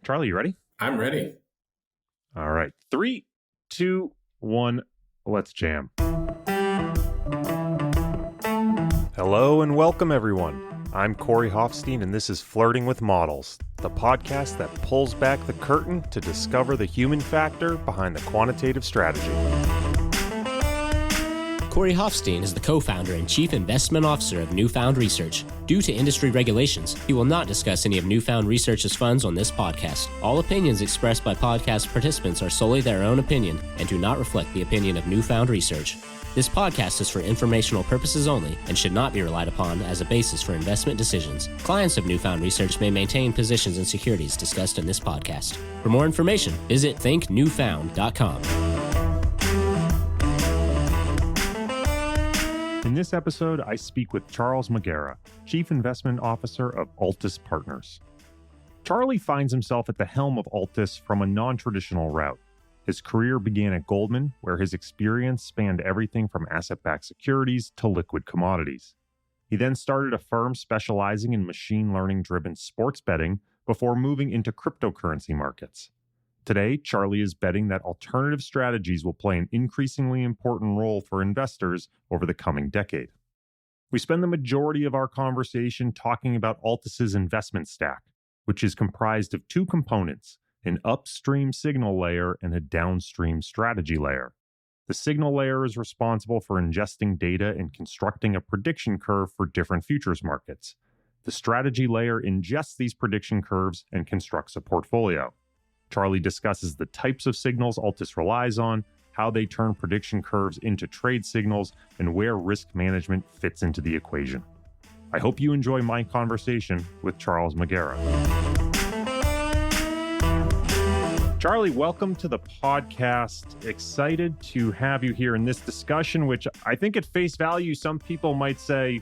Charlie, you ready? I'm ready. All right. 3, 2, 1, let's jam. Hello and welcome, everyone. I'm Corey Hofstein, and this is Flirting with Models, the podcast that pulls back the curtain to discover the human factor behind the quantitative strategy. Corey Hofstein is the co-founder and chief investment officer of Newfound Research. Due to industry regulations, he will not discuss any of Newfound Research's funds on this podcast. All opinions expressed by podcast participants are solely their own opinion and do not reflect the opinion of Newfound Research. This podcast is for informational purposes only and should not be relied upon as a basis for investment decisions. Clients of Newfound Research may maintain positions in securities discussed in this podcast. For more information, visit thinknewfound.com. In this episode, I speak with Charles McGarraugh, Chief Investment Officer of Altis Partners. Charlie finds himself at the helm of Altis from a non-traditional route. His career began at Goldman, where his experience spanned everything from asset-backed securities to liquid commodities. He then started a firm specializing in machine learning-driven sports betting before moving into cryptocurrency markets. Today, Charlie is betting that alternative strategies will play an increasingly important role for investors over the coming decade. We spend the majority of our conversation talking about Altus's investment stack, which is comprised of two components, an upstream signal layer and a downstream strategy layer. The signal layer is responsible for ingesting data and constructing a prediction curve for different futures markets. The strategy layer ingests these prediction curves and constructs a portfolio. Charlie discusses the types of signals Altus relies on, how they turn prediction curves into trade signals, and where risk management fits into the equation. I hope you enjoy my conversation with Charles McGarraugh. Charlie, welcome to the podcast. Excited to have you here in this discussion, which I think at face value, some people might say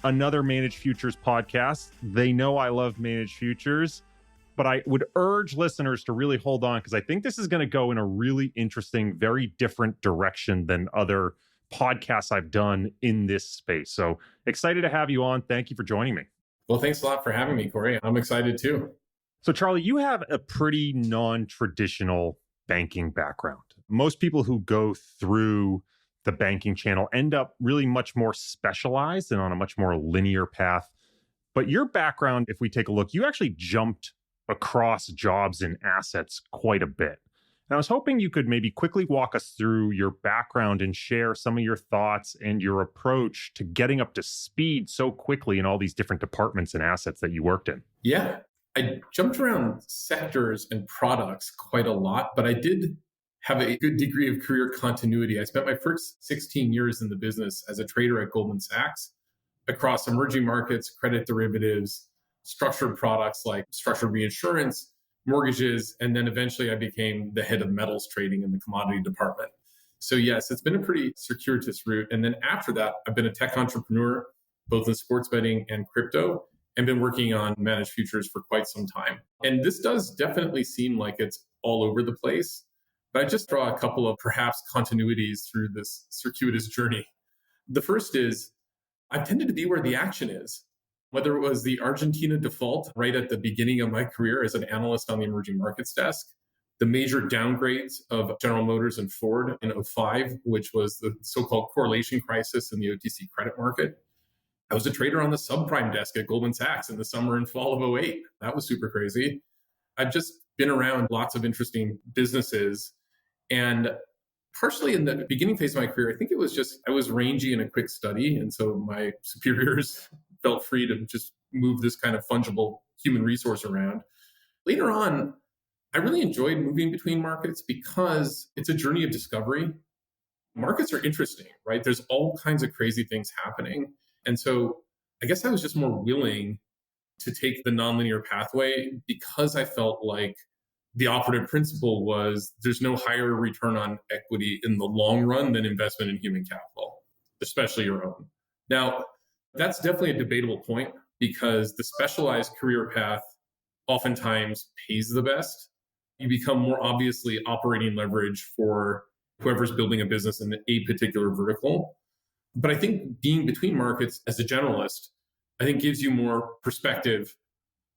another managed futures podcast. They know I love managed futures. But I would urge listeners to really hold on because I think this is going to go in a really interesting, very different direction than other podcasts I've done in this space. So excited to have you on. Thank you for joining me. Well, thanks a lot for having me, Corey. I'm excited too. So Charlie, you have a pretty non-traditional banking background. Most people who go through the banking channel end up really much more specialized and on a much more linear path. But your background, if we take a look, you actually jumped across jobs and assets quite a bit. And I was hoping you could maybe quickly walk us through your background and share some of your thoughts and your approach to getting up to speed so quickly in all these different departments and assets that you worked in. Yeah, I jumped around sectors and products quite a lot, but I did have a good degree of career continuity. I spent my first 16 years in the business as a trader at Goldman Sachs across emerging markets, credit derivatives, structured products like structured reinsurance, mortgages, and then eventually I became the head of metals trading in the commodity department. So yes, it's been a pretty circuitous route. And then after that, I've been a tech entrepreneur, both in sports betting and crypto, and been working on managed futures for quite some time. And this does definitely seem like it's all over the place, but I just draw a couple of perhaps continuities through this circuitous journey. The first is I've tended to be where the action is. Whether it was the Argentina default right at the beginning of my career as an analyst on the emerging markets desk, the major downgrades of General Motors and Ford in 2005, which was the so-called correlation crisis in the OTC credit market. I was a trader on the subprime desk at Goldman Sachs in the summer and fall of 2008. That was super crazy. I've just been around lots of interesting businesses. And partially in the beginning phase of my career, I think it was just I was rangy and a quick study. And so my superiors felt free to just move this kind of fungible human resource around. Later on, I really enjoyed moving between markets because it's a journey of discovery. Markets are interesting, right? There's all kinds of crazy things happening. And so I guess I was just more willing to take the nonlinear pathway because I felt like the operative principle was there's no higher return on equity in the long run than investment in human capital, especially your own. Now, that's definitely a debatable point because the specialized career path oftentimes pays the best. You become more obviously operating leverage for whoever's building a business in a particular vertical. But I think being between markets as a generalist, I think gives you more perspective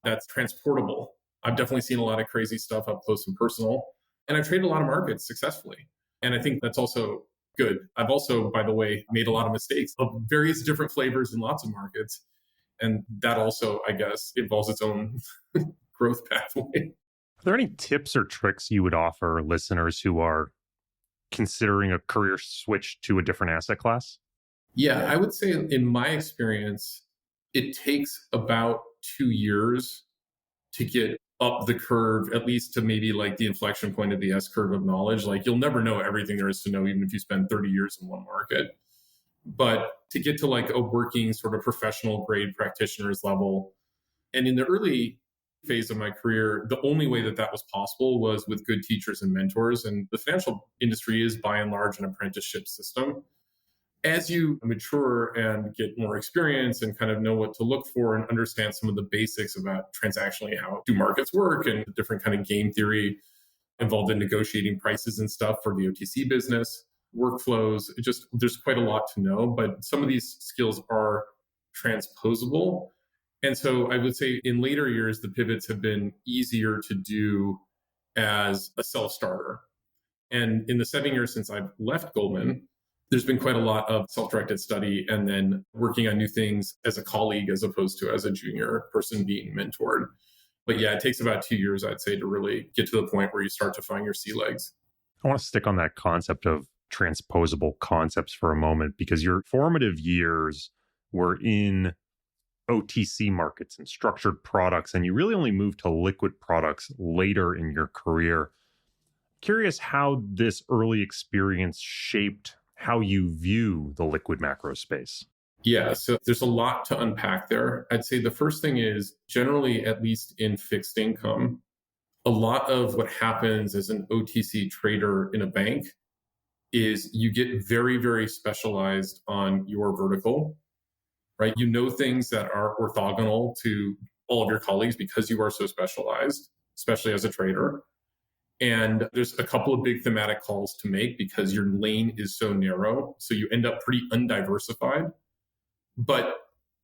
that's transportable. I've definitely seen a lot of crazy stuff up close and personal. And I've traded a lot of markets successfully. And I think that's also good. I've also, by the way, made a lot of mistakes of various different flavors in lots of markets. And that also, I guess, involves its own growth pathway. Are there any tips or tricks you would offer listeners who are considering a career switch to a different asset class? Yeah, I would say in my experience, it takes about 2 years to get up the curve, at least to maybe like the inflection point of the S curve of knowledge. Like you'll never know everything there is to know, even if you spend 30 years in one market. But to get to like a working sort of professional grade practitioner's level. And in the early phase of my career, the only way that that was possible was with good teachers and mentors. And the financial industry is by and large an apprenticeship system. As you mature and get more experience and kind of know what to look for and understand some of the basics about transactionally how do markets work and the different kind of game theory involved in negotiating prices and stuff for the OTC business, workflows, there's quite a lot to know, but some of these skills are transposable. And so I would say in later years, the pivots have been easier to do as a self-starter. And in the 7 years since I've left Goldman, there's been quite a lot of self-directed study and then working on new things as a colleague as opposed to as a junior person being mentored. But yeah, it takes about 2 years, I'd say, to really get to the point where you start to find your sea legs. I want to stick on that concept of transposable concepts for a moment, because your formative years were in OTC markets and structured products, and you really only moved to liquid products later in your career. Curious how this early experience shaped how you view the liquid macro space. Yeah, so there's a lot to unpack there. I'd say the first thing is generally, at least in fixed income, a lot of what happens as an OTC trader in a bank is you get very, very specialized on your vertical, right? You know things that are orthogonal to all of your colleagues because you are so specialized, especially as a trader. And there's a couple of big thematic calls to make because your lane is so narrow. So you end up pretty undiversified. But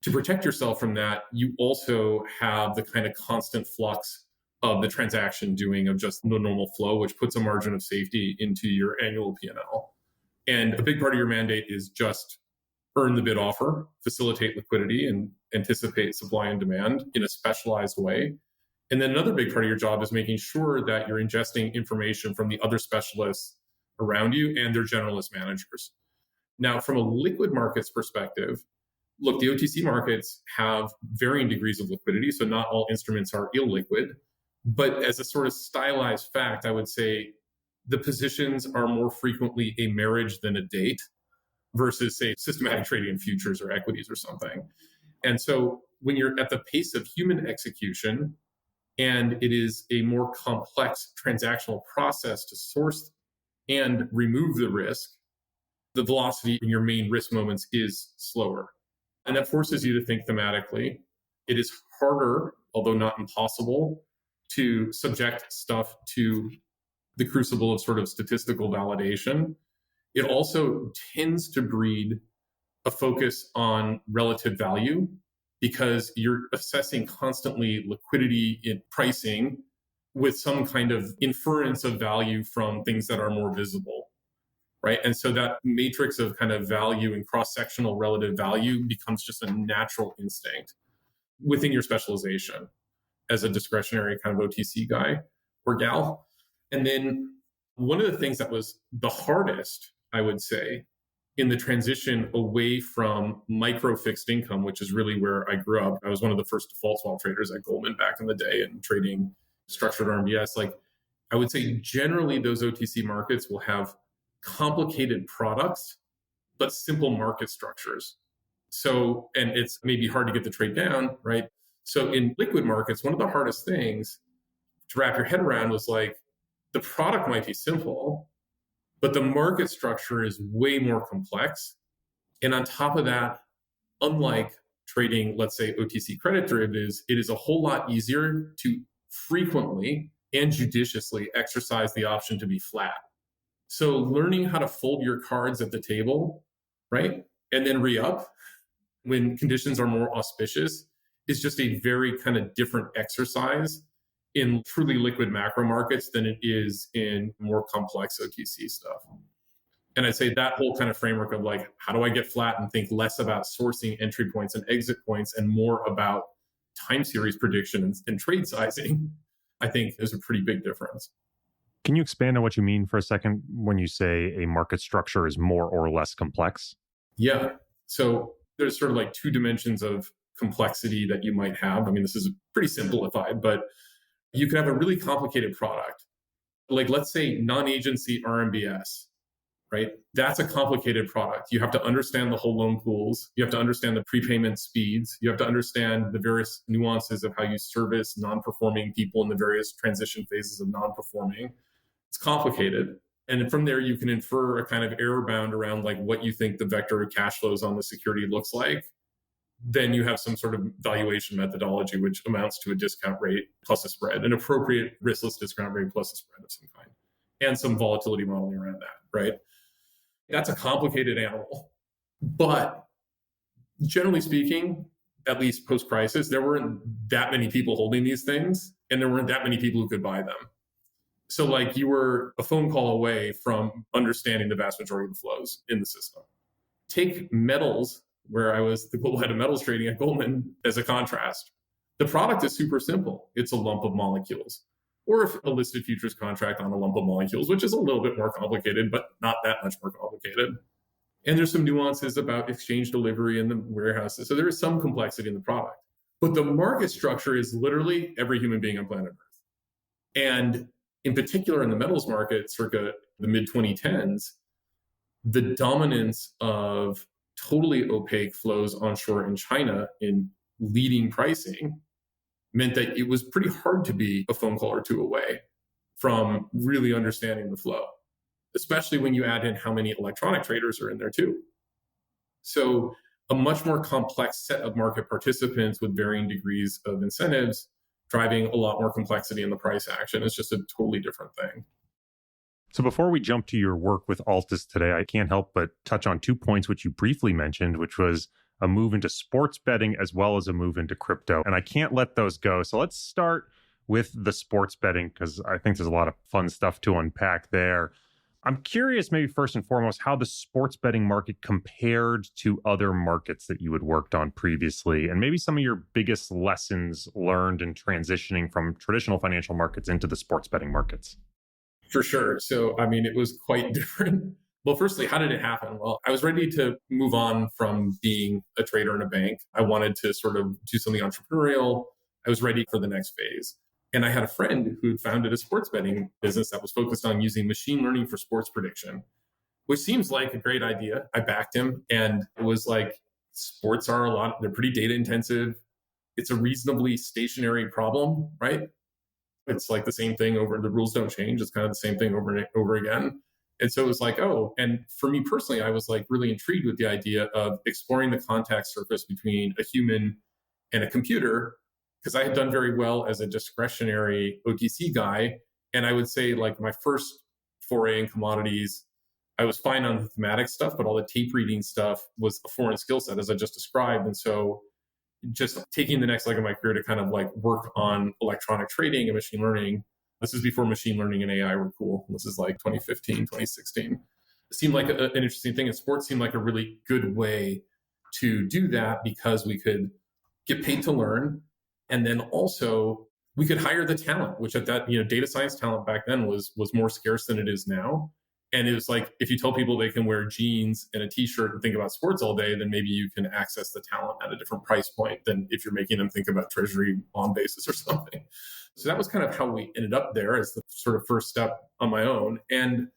to protect yourself from that, you also have the kind of constant flux of the transaction doing of just the normal flow, which puts a margin of safety into your annual P&L. And a big part of your mandate is just earn the bid offer, facilitate liquidity, and anticipate supply and demand in a specialized way. And then another big part of your job is making sure that you're ingesting information from the other specialists around you and their generalist managers. Now, from a liquid markets perspective, look, the OTC markets have varying degrees of liquidity, so not all instruments are illiquid. But as a sort of stylized fact, I would say the positions are more frequently a marriage than a date versus, say, systematic trading in futures or equities or something. And so when you're at the pace of human execution, and it is a more complex transactional process to source and remove the risk, the velocity in your main risk moments is slower. And that forces you to think thematically. It is harder, although not impossible, to subject stuff to the crucible of sort of statistical validation. It also tends to breed a focus on relative value because you're assessing constantly liquidity in pricing with some kind of inference of value from things that are more visible, right? And so that matrix of kind of value and cross-sectional relative value becomes just a natural instinct within your specialization as a discretionary kind of OTC guy or gal. And then one of the things that was the hardest, I would say, in the transition away from micro fixed income, which is really where I grew up. I was one of the first default swap traders at Goldman back in the day and trading structured RMBS. Like I would say generally those OTC markets will have complicated products, but simple market structures. So, and it's maybe hard to get the trade down, right? So in liquid markets, one of the hardest things to wrap your head around was like, the product might be simple, but the market structure is way more complex. And on top of that, unlike trading, let's say, OTC credit derivatives, it is a whole lot easier to frequently and judiciously exercise the option to be flat. So learning how to fold your cards at the table, right? And then re-up when conditions are more auspicious is just a very kind of different exercise in truly liquid macro markets than it is in more complex OTC stuff. And I'd say that whole kind of framework of like, how do I get flat and think less about sourcing entry points and exit points and more about time series prediction and trade sizing, I think is a pretty big difference. Can you expand on what you mean for a second when you say a market structure is more or less complex? Yeah. So there's sort of like two dimensions of complexity that you might have. I mean, this is pretty simplified, but you could have a really complicated product. Like let's say non-agency RMBS, right? That's a complicated product. You have to understand the whole loan pools. You have to understand the prepayment speeds. You have to understand the various nuances of how you service non-performing people in the various transition phases of non-performing. It's complicated. And from there, you can infer a kind of error bound around like what you think the vector of cash flows on the security looks like. Then you have some sort of valuation methodology, which amounts to a discount rate plus a spread, an appropriate riskless discount rate plus a spread of some kind, and some volatility modeling around that, right? That's a complicated animal. But generally speaking, at least post-crisis, there weren't that many people holding these things, and there weren't that many people who could buy them. So like you were a phone call away from understanding the vast majority of the flows in the system. Take metals, where I was the global head of metals trading at Goldman, as a contrast. The product is super simple. It's a lump of molecules, or if a listed futures contract on a lump of molecules, which is a little bit more complicated, but not that much more complicated. And there's some nuances about exchange delivery in the warehouses. So there is some complexity in the product. But the market structure is literally every human being on planet Earth. And in particular, in the metals market, circa the mid-2010s, the dominance of totally opaque flows onshore in China in leading pricing meant that it was pretty hard to be a phone call or two away from really understanding the flow, especially when you add in how many electronic traders are in there too. So a much more complex set of market participants with varying degrees of incentives, driving a lot more complexity in the price action. It's just a totally different thing. So before we jump to your work with Altis today, I can't help but touch on 2 points which you briefly mentioned, which was a move into sports betting as well as a move into crypto. And I can't let those go. So let's start with the sports betting, because I think there's a lot of fun stuff to unpack there. I'm curious, maybe first and foremost, how the sports betting market compared to other markets that you had worked on previously, and maybe some of your biggest lessons learned in transitioning from traditional financial markets into the sports betting markets. For sure. So, I mean, it was quite different. Well, firstly, how did it happen? Well, I was ready to move on from being a trader in a bank. I wanted to sort of do something entrepreneurial. I was ready for the next phase. And I had a friend who founded a sports betting business that was focused on using machine learning for sports prediction, which seems like a great idea. I backed him, and it was like, sports they're pretty data intensive. It's a reasonably stationary problem, right? It's like the same thing the rules don't change. It's kind of the same thing over and over again. And so it was like, oh, and for me personally, I was like really intrigued with the idea of exploring the contact surface between a human and a computer, because I had done very well as a discretionary OTC guy. And I would say like my first foray in commodities, I was fine on the thematic stuff, but all the tape reading stuff was a foreign skill set, as I just described. And so just taking the next leg of my career to kind of like work on electronic trading and machine learning. This is before machine learning and AI were cool. This is like 2015, 2016. It seemed like an interesting thing. And sports seemed like a really good way to do that because we could get paid to learn. And then also we could hire the talent, which at that, data science talent back then was more scarce than it is now. And it was like, if you tell people they can wear jeans and a t-shirt and think about sports all day, then maybe you can access the talent at a different price point than if you're making them think about treasury bond basis or something. So that was kind of how we ended up there as the sort of first step on my own. And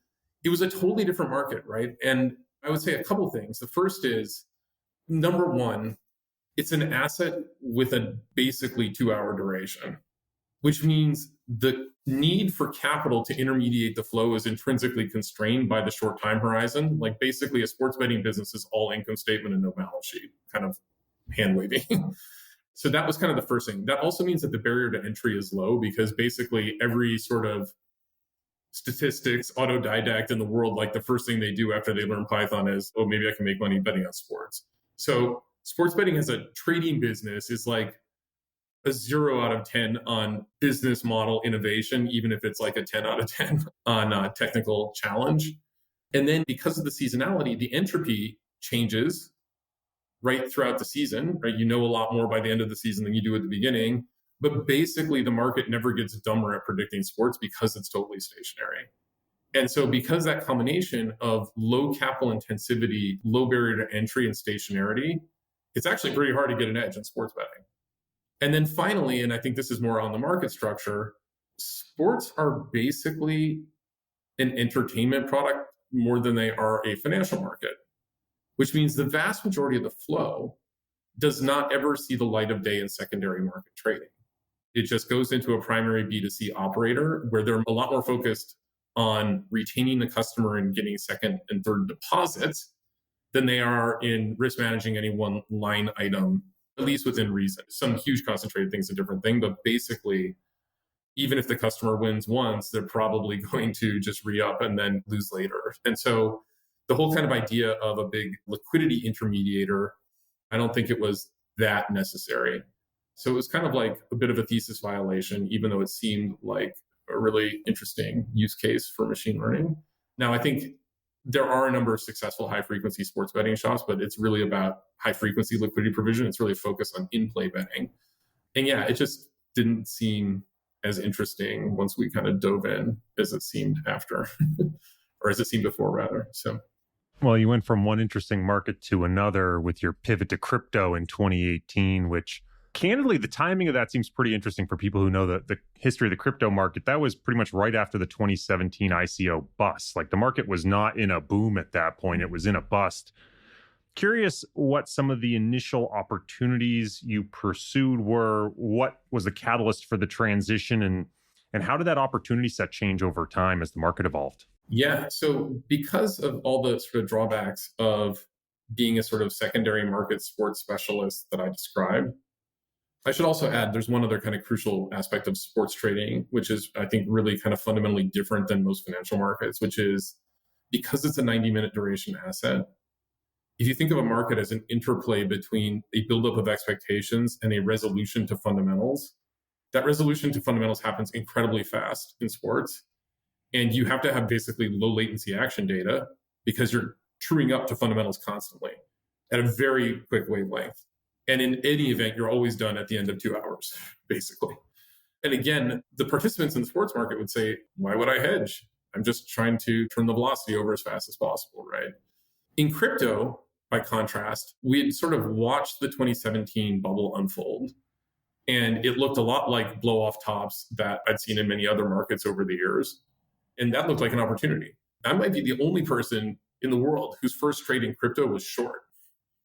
it was a totally different market, right? And I would say a couple things. The first is, number one, it's an asset with a basically 2-hour duration, which means the need for capital to intermediate the flow is intrinsically constrained by the short time horizon. Like basically a sports betting business is all income statement and no balance sheet, kind of hand waving. So that was kind of the first thing. That also means that the barrier to entry is low because basically every sort of statistics autodidact in the world, like the first thing they do after they learn Python is, oh, maybe I can make money betting on sports. So sports betting as a trading business is like a 0 out of 10 on business model innovation, even if it's like a 10 out of 10 on technical challenge. And then because of the seasonality, the entropy changes right throughout the season, right? You know a lot more by the end of the season than you do at the beginning. But basically, the market never gets dumber at predicting sports because it's totally stationary. And so because that combination of low capital intensivity, low barrier to entry, and stationarity, it's actually pretty hard to get an edge in sports betting. And then finally, and I think this is more on the market structure, sports are basically an entertainment product more than they are a financial market, which means the vast majority of the flow does not ever see the light of day in secondary market trading. It just goes into a primary B2C operator where they're a lot more focused on retaining the customer and getting second and third deposits than they are in risk managing any one line item, at least within reason. Some huge concentrated things, a different thing, but basically, even if the customer wins once, they're probably going to just re-up and then lose later. And so the whole kind of idea of a big liquidity intermediator, I don't think it was that necessary. So it was kind of like a bit of a thesis violation, even though it seemed like a really interesting use case for machine learning. Now, I think there are a number of successful high-frequency sports betting shops, but it's really about high-frequency liquidity provision. It's really focused on in-play betting. And yeah, it just didn't seem as interesting once we kind of dove in as it seemed after, or as it seemed before, rather. So, well, you went from one interesting market to another with your pivot to crypto in 2018, which candidly, the timing of that seems pretty interesting for people who know the history of the crypto market. That was pretty much right after the 2017 ICO bust. Like the market was not in a boom at that point. It was in a bust. Curious what some of the initial opportunities you pursued were. What was the catalyst for the transition, and how did that opportunity set change over time as the market evolved? Yeah, so because of all the sort of drawbacks of being a sort of secondary market sports specialist that I described, I should also add there's one other kind of crucial aspect of sports trading, which is, I think, really kind of fundamentally different than most financial markets, which is because it's a 90-minute duration asset. If you think of a market as an interplay between a buildup of expectations and a resolution to fundamentals, that resolution to fundamentals happens incredibly fast in sports. And you have to have basically low latency action data because you're truing up to fundamentals constantly at a very quick wavelength. And in any event, you're always done at the end of 2 hours, basically. And again, the participants in the sports market would say, why would I hedge? I'm just trying to turn the velocity over as fast as possible, right? In crypto, by contrast, we had sort of watched the 2017 bubble unfold. And it looked a lot like blow-off tops that I'd seen in many other markets over the years. And that looked like an opportunity. I might be the only person in the world whose first trade in crypto was short.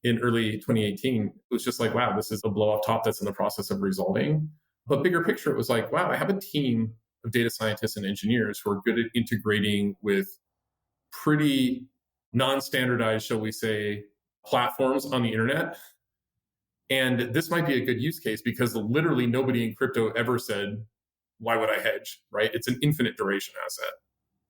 In early 2018, it was just like, wow, this is a blow-off top that's in the process of resolving. But bigger picture, it was like, wow, I have a team of data scientists and engineers who are good at integrating with pretty non-standardized, shall we say, platforms on the internet. And this might be a good use case because literally nobody in crypto ever said, why would I hedge, right? It's an infinite duration asset.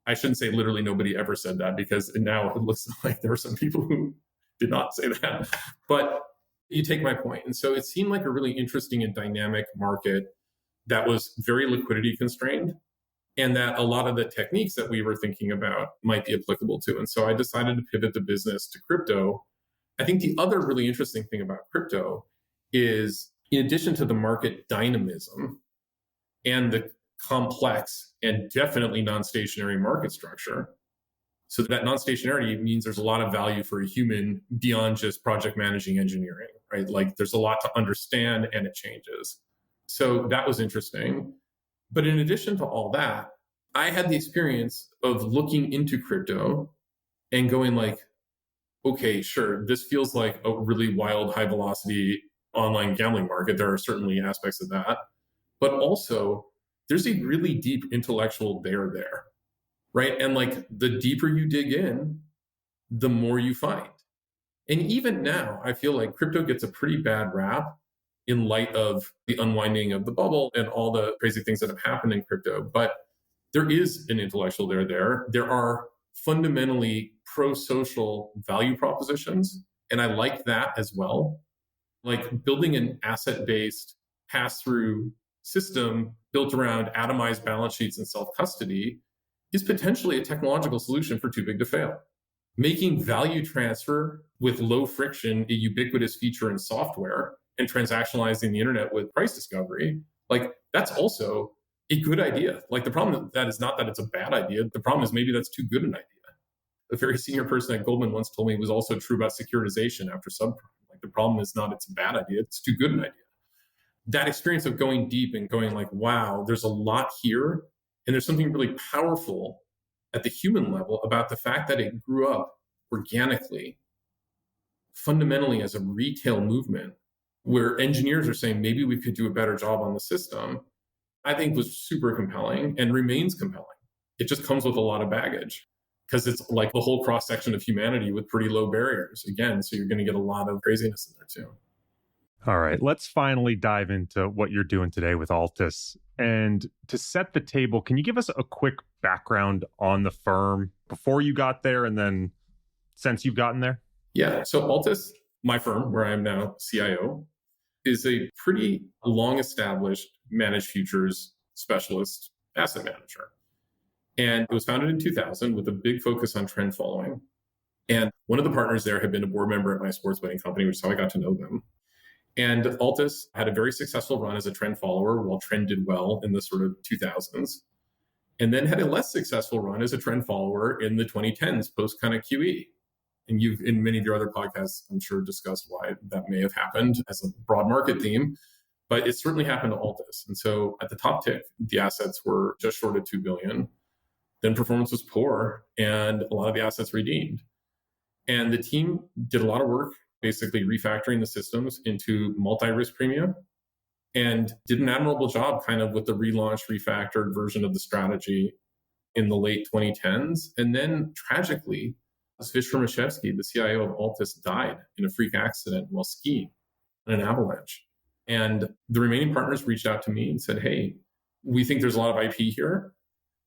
I shouldn't say literally nobody ever said that because now it looks like there are some people who did not say that. But you take my point. And so it seemed like a really interesting and dynamic market that was very liquidity constrained and that a lot of the techniques that we were thinking about might be applicable to. And so I decided to pivot the business to crypto. I think the other really interesting thing about crypto is, in addition to the market dynamism and the complex and definitely non-stationary market structure, so that non-stationarity means there's a lot of value for a human beyond just project managing engineering, right? Like there's a lot to understand and it changes. So that was interesting. But in addition to all that, I had the experience of looking into crypto and going like, okay, sure, this feels like a really wild, high velocity online gambling market. There are certainly aspects of that. But also, there's a really deep intellectual layer there, right? And like the deeper you dig in, the more you find. And even now, I feel like crypto gets a pretty bad rap in light of the unwinding of the bubble and all the crazy things that have happened in crypto. But there is an intellectual layer there. There are fundamentally pro-social value propositions. And I like that as well. Like building an asset-based pass-through system built around atomized balance sheets and self-custody is potentially a technological solution for too big to fail. Making value transfer with low friction a ubiquitous feature in software and transactionalizing the internet with price discovery, like that's also a good idea. Like the problem with that is not that it's a bad idea. The problem is maybe that's too good an idea. A very senior person at Goldman once told me it was also true about securitization after subprime. Like the problem is not it's a bad idea, it's too good an idea. That experience of going deep and going like, wow, there's a lot here. And there's something really powerful at the human level about the fact that it grew up organically, fundamentally as a retail movement, where engineers are saying maybe we could do a better job on the system, I think was super compelling and remains compelling. It just comes with a lot of baggage because it's like the whole cross section of humanity with pretty low barriers. Again, so you're going to get a lot of craziness in there too. All right, let's finally dive into what you're doing today with Altis. And to set the table, can you give us a quick background on the firm before you got there and then since you've gotten there? Yeah, so Altis, my firm, where I am now CIO, is a pretty long-established managed futures specialist asset manager. And it was founded in 2000 with a big focus on trend following. And one of the partners there had been a board member at my sports betting company, which is how I got to know them. And Altis had a very successful run as a trend follower while trend did well in the sort of 2000s, and then had a less successful run as a trend follower in the 2010s post kind of QE. And you've, in many of your other podcasts, I'm sure, discussed why that may have happened as a broad market theme, but it certainly happened to Altis. And so at the top tick, the assets were just short of $2 billion. Then performance was poor and a lot of the assets redeemed. And the team did a lot of work basically refactoring the systems into multi-risk premium and did an admirable job kind of with the relaunched, refactored version of the strategy in the late 2010s. And then tragically, Zvyszor Mashevsky, the CIO of Altis, died in a freak accident while skiing in an avalanche. And the remaining partners reached out to me and said, hey, we think there's a lot of IP here.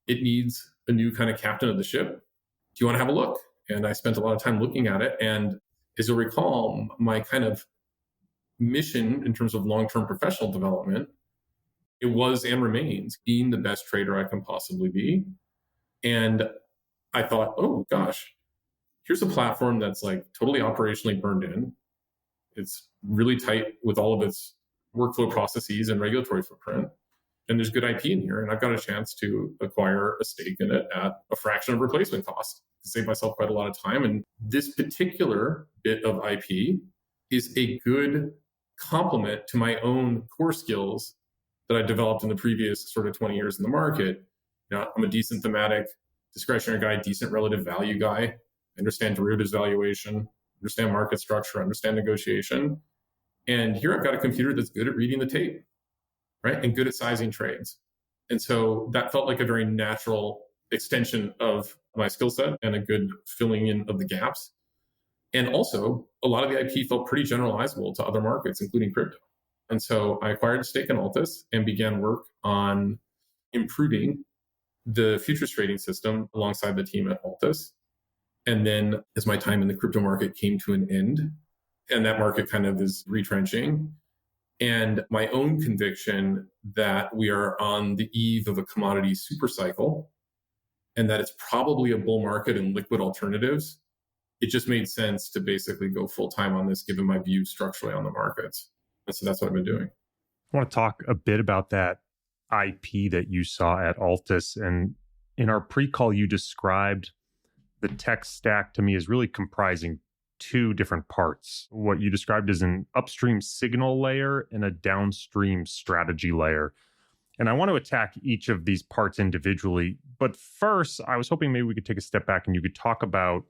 It needs a new kind of captain of the ship. Do you want to have a look? And I spent a lot of time looking at it. And as you'll recall, my kind of mission in terms of long-term professional development, it was and remains being the best trader I can possibly be. And I thought, oh gosh, here's a platform that's like totally operationally burned in. It's really tight with all of its workflow processes and regulatory footprint. And there's good IP in here. And I've got a chance to acquire a stake in it at a fraction of replacement cost to save myself quite a lot of time. And this particular bit of IP is a good complement to my own core skills that I developed in the previous sort of 20 years in the market. You know, I'm a decent thematic discretionary guy, decent relative value guy. I understand derivatives valuation, understand market structure, understand negotiation. And here I've got a computer that's good at reading the tape, right? And good at sizing trades. And so that felt like a very natural extension of my skill set and a good filling in of the gaps. And also, a lot of the IP felt pretty generalizable to other markets, including crypto. And so I acquired a stake in Altis and began work on improving the futures trading system alongside the team at Altis. And then as my time in the crypto market came to an end, and that market kind of is retrenching, and my own conviction that we are on the eve of a commodity super cycle, and that it's probably a bull market in liquid alternatives, it just made sense to basically go full time on this, given my view structurally on the markets. And so that's what I've been doing. I want to talk a bit about that IP that you saw at Altis. And in our pre-call, you described the tech stack to me as really comprising two different parts. What you described as an upstream signal layer and a downstream strategy layer. And I want to attack each of these parts individually. But first, I was hoping maybe we could take a step back and you could talk about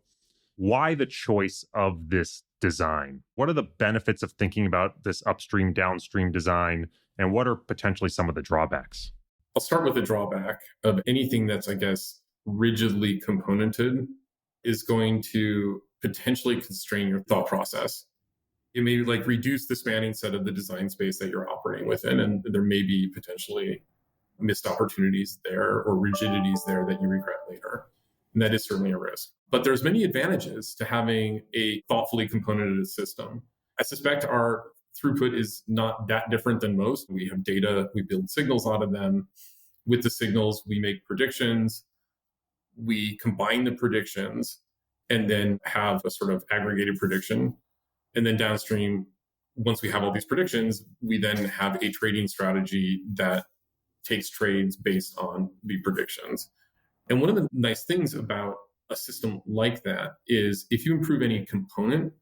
why the choice of this design? What are the benefits of thinking about this upstream, downstream design? And what are potentially some of the drawbacks? I'll start with the drawback of anything that's, I guess, rigidly componented is going to potentially constrain your thought process. It may like reduce the spanning set of the design space that you're operating within, and there may be potentially missed opportunities there or rigidities there that you regret later. And that is certainly a risk. But there's many advantages to having a thoughtfully componented system. I suspect our throughput is not that different than most. We have data, we build signals out of them. With the signals, we make predictions. We combine the predictions and then have a sort of aggregated prediction. And then downstream, once we have all these predictions, we then have a trading strategy that takes trades based on the predictions. And one of the nice things about a system like that is if you improve any component,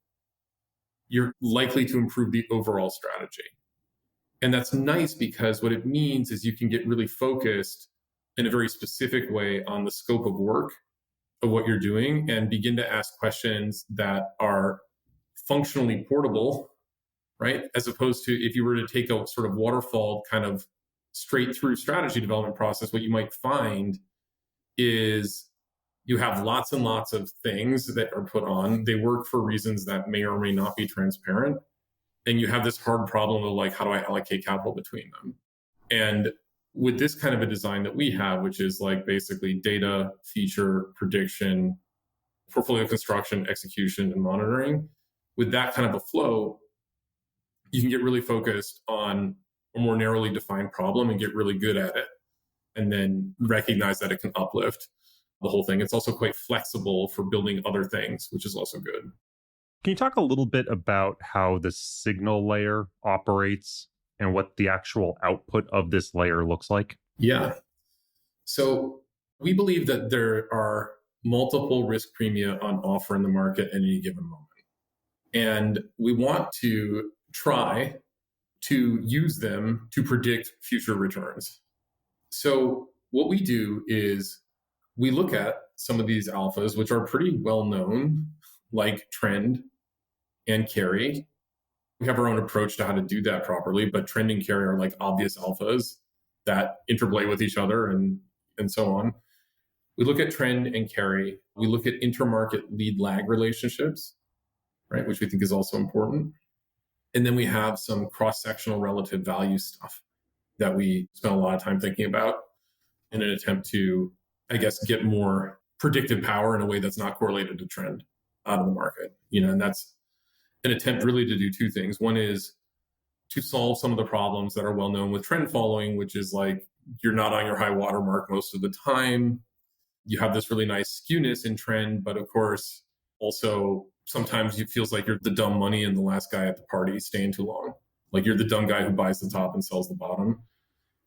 you're likely to improve the overall strategy. And that's nice because what it means is you can get really focused in a very specific way on the scope of work of what you're doing and begin to ask questions that are functionally portable, right? As opposed to if you were to take a sort of waterfall kind of straight through strategy development process, what you might find is you have lots and lots of things that are put on. They work for reasons that may or may not be transparent. And you have this hard problem of like, how do I allocate capital between them? And with this kind of a design that we have, which is like basically data, feature, prediction, portfolio construction, execution, and monitoring, with that kind of a flow, you can get really focused on a more narrowly defined problem and get really good at it. And then recognize that it can uplift the whole thing. It's also quite flexible for building other things, which is also good. Can you talk a little bit about how the signal layer operates and what the actual output of this layer looks like? Yeah. So we believe that there are multiple risk premia on offer in the market at any given moment. And we want to try to use them to predict future returns. So what we do is we look at some of these alphas, which are pretty well known, like trend and carry. We have our own approach to how to do that properly, but trend and carry are like obvious alphas that interplay with each other and so on. We look at trend and carry. We look at intermarket lead lag relationships, right, which we think is also important. And then we have some cross-sectional relative value stuff that we spend a lot of time thinking about in an attempt to, I guess, get more predictive power in a way that's not correlated to trend out of the market. And that's an attempt really to do two things. One is to solve some of the problems that are well known with trend following, which is like you're not on your high water mark most of the time. You have this really nice skewness in trend, but of course, also sometimes it feels like you're the dumb money and the last guy at the party staying too long. Like you're the dumb guy who buys the top and sells the bottom.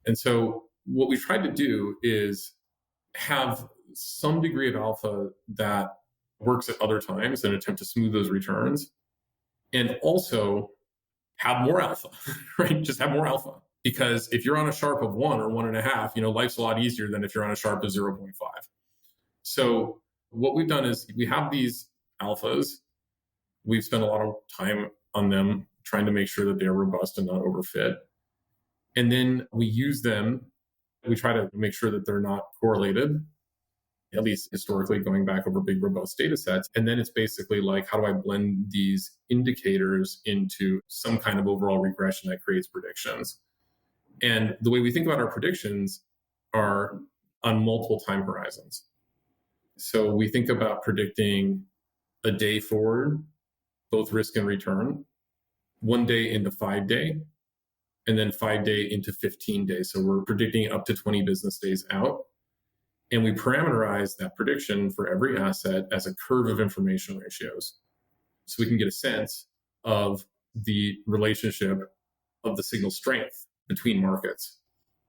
And so what we've tried to do is have some degree of alpha that works at other times and attempt to smooth those returns. And also have more alpha, right? Just have more alpha. Because if you're on a Sharpe of 1 or 1.5, life's a lot easier than if you're on a Sharpe of 0.5. So what we've done is we have these alphas. We've spent a lot of time on them trying to make sure that they're robust and not overfit. And then we use them. We try to make sure that they're not correlated, at least historically going back over big, robust data sets. And then it's basically like, how do I blend these indicators into some kind of overall regression that creates predictions? And the way we think about our predictions are on multiple time horizons. So we think about predicting a day forward, both risk and return, 1 day into 5 day, and then 5 day into 15 days. So we're predicting up to 20 business days out. And we parameterize that prediction for every asset as a curve of information ratios. So we can get a sense of the relationship of the signal strength between markets.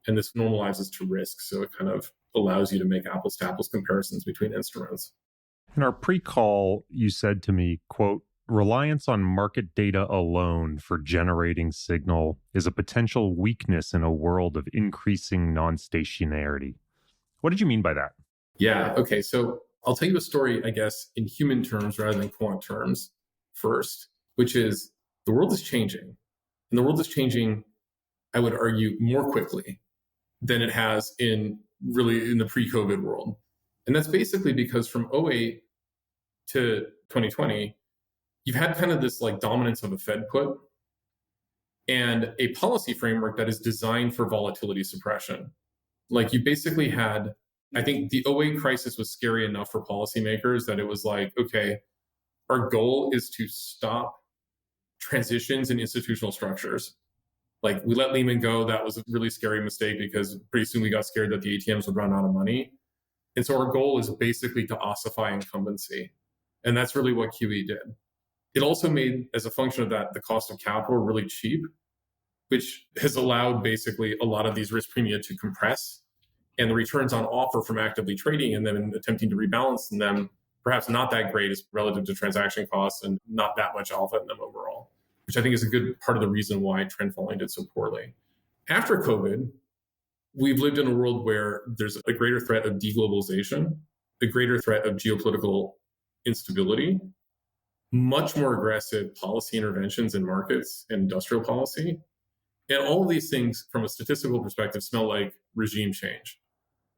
And this normalizes to risk. So it kind of allows you to make apples to apples comparisons between instruments. In our pre-call, you said to me, quote, reliance on market data alone for generating signal is a potential weakness in a world of increasing non-stationarity. What did you mean by that? Yeah. Okay. So I'll tell you a story, I guess, in human terms rather than quant terms first, which is the world is changing. And the world is changing, I would argue, more quickly than it has in the pre-COVID world. And that's basically because from 2008 to 2020, you've had kind of this like dominance of a Fed put and a policy framework that is designed for volatility suppression. Like you basically had, I think the 2008 crisis was scary enough for policymakers that it was like, okay, our goal is to stop transitions in institutional structures. Like we let Lehman go. That was a really scary mistake because pretty soon we got scared that the ATMs would run out of money. And so our goal is basically to ossify incumbency. And that's really what QE did. It also made, as a function of that, the cost of capital really cheap, which has allowed basically a lot of these risk premia to compress, and the returns on offer from actively trading and then attempting to rebalance them, perhaps not that great as relative to transaction costs and not that much alpha in them overall, which I think is a good part of the reason why trend following did so poorly. After COVID, we've lived in a world where there's a greater threat of deglobalization, a greater threat of geopolitical instability, much more aggressive policy interventions in markets and industrial policy. And all of these things, from a statistical perspective, smell like regime change.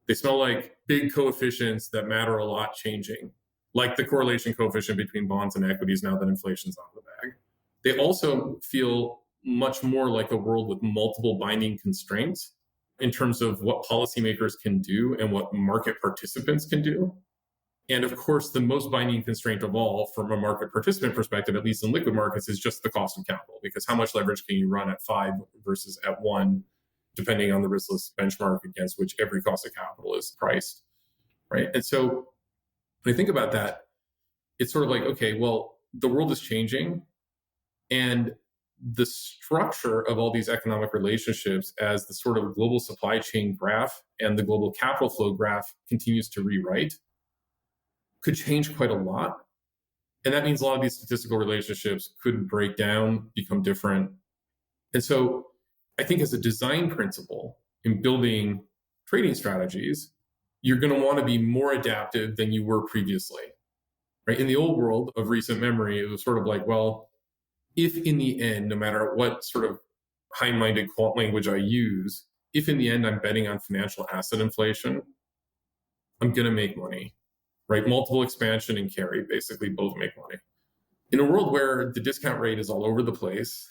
They smell like big coefficients that matter a lot changing, like the correlation coefficient between bonds and equities now that inflation's out of the bag. They also feel much more like a world with multiple binding constraints in terms of what policymakers can do and what market participants can do. And of course, the most binding constraint of all from a market participant perspective, at least in liquid markets, is just the cost of capital, because how much leverage can you run at 5 versus at 1, depending on the riskless benchmark against which every cost of capital is priced, right? And so when I think about that, it's sort of like, okay, well, the world is changing, and the structure of all these economic relationships as the sort of global supply chain graph and the global capital flow graph continues to rewrite could change quite a lot. And that means a lot of these statistical relationships could break down, become different. And so I think as a design principle in building trading strategies, you're going to want to be more adaptive than you were previously, right? In the old world of recent memory, it was sort of like, well, if in the end, no matter what sort of high-minded quant language I use, if in the end I'm betting on financial asset inflation, I'm going to make money, right? Multiple expansion and carry basically both make money. In a world where the discount rate is all over the place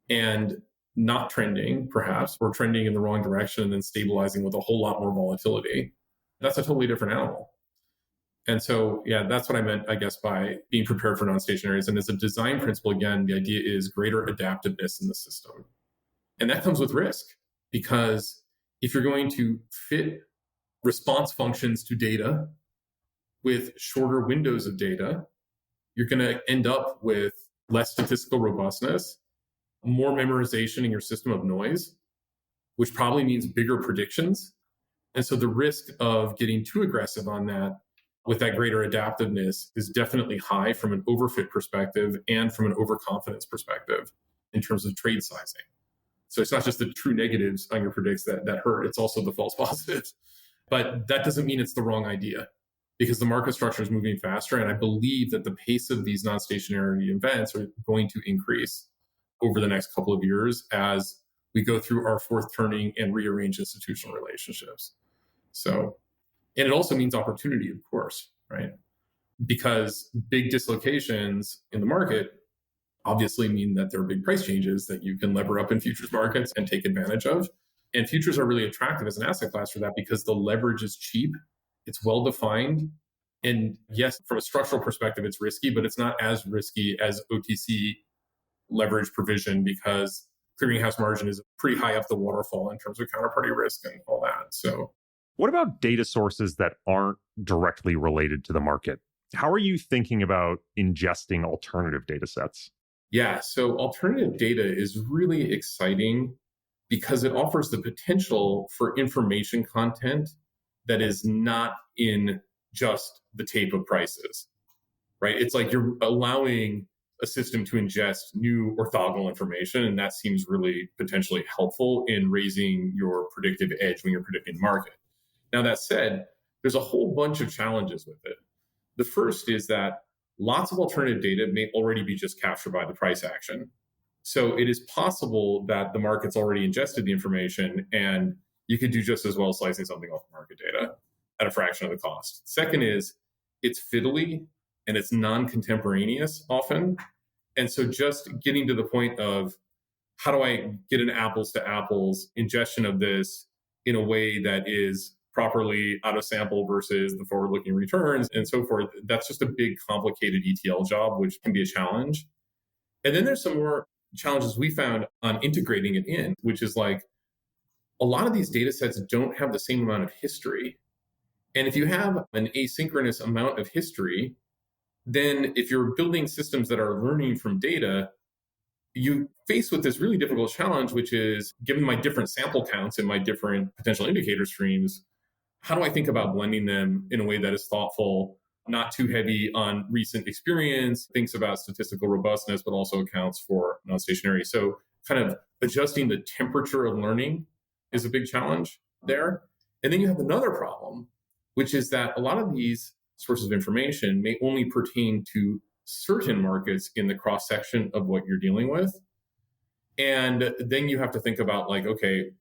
and not trending, perhaps, or trending in the wrong direction and then stabilizing with a whole lot more volatility, that's a totally different animal. And so, yeah, that's what I meant, I guess, by being prepared for non-stationaries. And as a design principle, again, the idea is greater adaptiveness in the system. And that comes with risk, because if you're going to fit response functions to data with shorter windows of data, you're going to end up with less statistical robustness, more memorization in your system of noise, which probably means bigger predictions. And so the risk of getting too aggressive on that with that greater adaptiveness is definitely high from an overfit perspective and from an overconfidence perspective in terms of trade sizing. So it's not just the true negatives on your predicts that hurt, it's also the false positives. But that doesn't mean it's the wrong idea, because the market structure is moving faster. And I believe that the pace of these non-stationary events are going to increase over the next couple of years as we go through our fourth turning and rearrange institutional relationships. So, and it also means opportunity, of course, right? Because big dislocations in the market obviously mean that there are big price changes that you can lever up in futures markets and take advantage of. And futures are really attractive as an asset class for that, because the leverage is cheap, it's well-defined. And yes, from a structural perspective, it's risky, but it's not as risky as OTC leverage provision, because clearinghouse margin is pretty high up the waterfall in terms of counterparty risk and all that. So, what about data sources that aren't directly related to the market? How are you thinking about ingesting alternative data sets? Yeah, so alternative data is really exciting because it offers the potential for information content that is not in just the tape of prices, right? It's like you're allowing a system to ingest new orthogonal information, and that seems really potentially helpful in raising your predictive edge when you're predicting the market. Now, that said, there's a whole bunch of challenges with it. The first is that lots of alternative data may already be just captured by the price action. So it is possible that the market's already ingested the information, and you could do just as well slicing something off market data at a fraction of the cost. Second is it's fiddly and it's non-contemporaneous often. And so just getting to the point of how do I get an apples to apples ingestion of this in a way that is properly out of sample versus the forward-looking returns and so forth, that's just a big, complicated ETL job, which can be a challenge. And then there's some more challenges we found on integrating it in, which is like a lot of these data sets don't have the same amount of history. And if you have an asynchronous amount of history, then if you're building systems that are learning from data, you face with this really difficult challenge, which is given my different sample counts and my different potential indicator streams, how do I think about blending them in a way that is thoughtful, not too heavy on recent experience, thinks about statistical robustness, but also accounts for non-stationarity. So kind of adjusting the temperature of learning is a big challenge there. And then you have another problem, which is that a lot of these sources of information may only pertain to certain markets in the cross-section of what you're dealing with. And then you have to think about like, okay,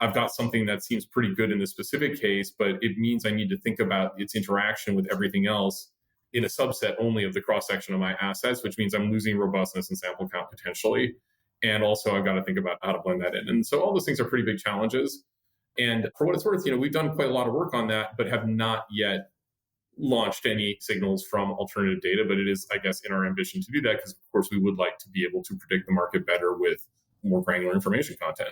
I've got something that seems pretty good in this specific case, but it means I need to think about its interaction with everything else in a subset only of the cross-section of my assets, which means I'm losing robustness and sample count potentially. And also I've got to think about how to blend that in. And so all those things are pretty big challenges. And for what it's worth, we've done quite a lot of work on that, but have not yet launched any signals from alternative data. But it is, I guess, in our ambition to do that, because of course we would like to be able to predict the market better with more granular information content.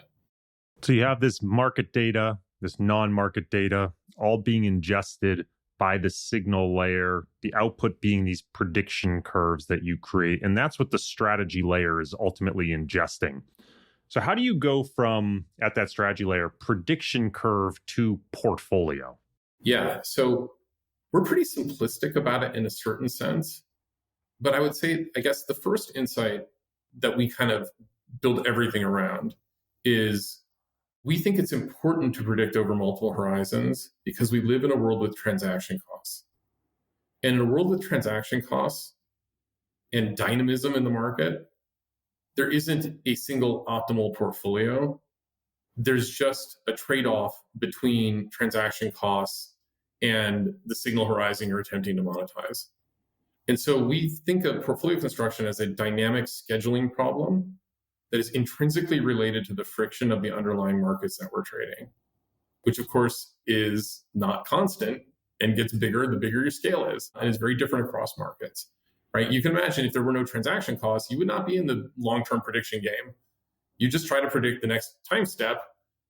So you have this market data, this non-market data, all being ingested by the signal layer, the output being these prediction curves that you create. And that's what the strategy layer is ultimately ingesting. So how do you go from, at that strategy layer, prediction curve to portfolio? Yeah, so we're pretty simplistic about it in a certain sense. But I would say, I guess the first insight that we kind of build everything around is we think it's important to predict over multiple horizons because we live in a world with transaction costs. And in a world with transaction costs and dynamism in the market, there isn't a single optimal portfolio. There's just a trade-off between transaction costs and the signal horizon you're attempting to monetize. And so we think of portfolio construction as a dynamic scheduling problem that is intrinsically related to the friction of the underlying markets that we're trading, which of course is not constant and gets bigger the bigger your scale is, and is very different across markets, right? You can imagine if there were no transaction costs, you would not be in the long-term prediction game. You just try to predict the next time step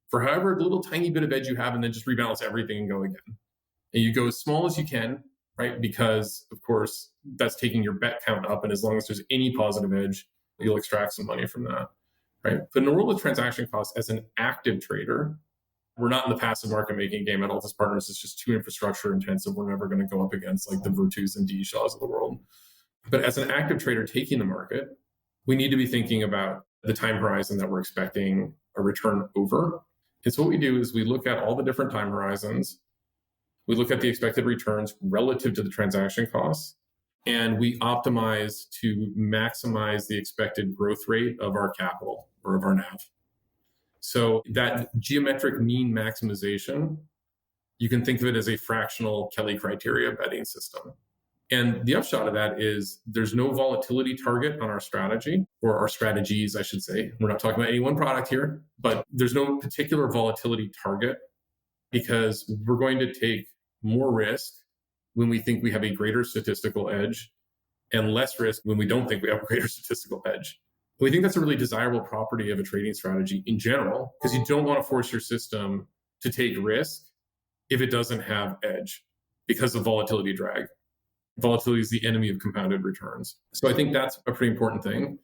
for however little tiny bit of edge you have, and then just rebalance everything and go again. And you go as small as you can, right? Because of course that's taking your bet count up, and as long as there's any positive edge, you'll extract some money from that, right? But in a world with transaction costs, as an active trader, we're not in the passive market making game at Altus Partners. It's just too infrastructure intensive. We're never going to go up against like the Virtus and D Shaws of the world. But as an active trader taking the market, we need to be thinking about the time horizon that we're expecting a return over. And so what we do is we look at all the different time horizons. We look at the expected returns relative to the transaction costs, and we optimize to maximize the expected growth rate of our capital or of our NAV. So that geometric mean maximization, you can think of it as a fractional Kelly criteria betting system. And the upshot of that is there's no volatility target on our strategy, or our strategies, I should say. We're not talking about any one product here, but there's no particular volatility target because we're going to take more risk when we think we have a greater statistical edge and less risk when we don't think we have a greater statistical edge. We think that's a really desirable property of a trading strategy in general, because you don't want to force your system to take risk if it doesn't have edge because of volatility drag. Volatility is the enemy of compounded returns. So I think that's a pretty important thing.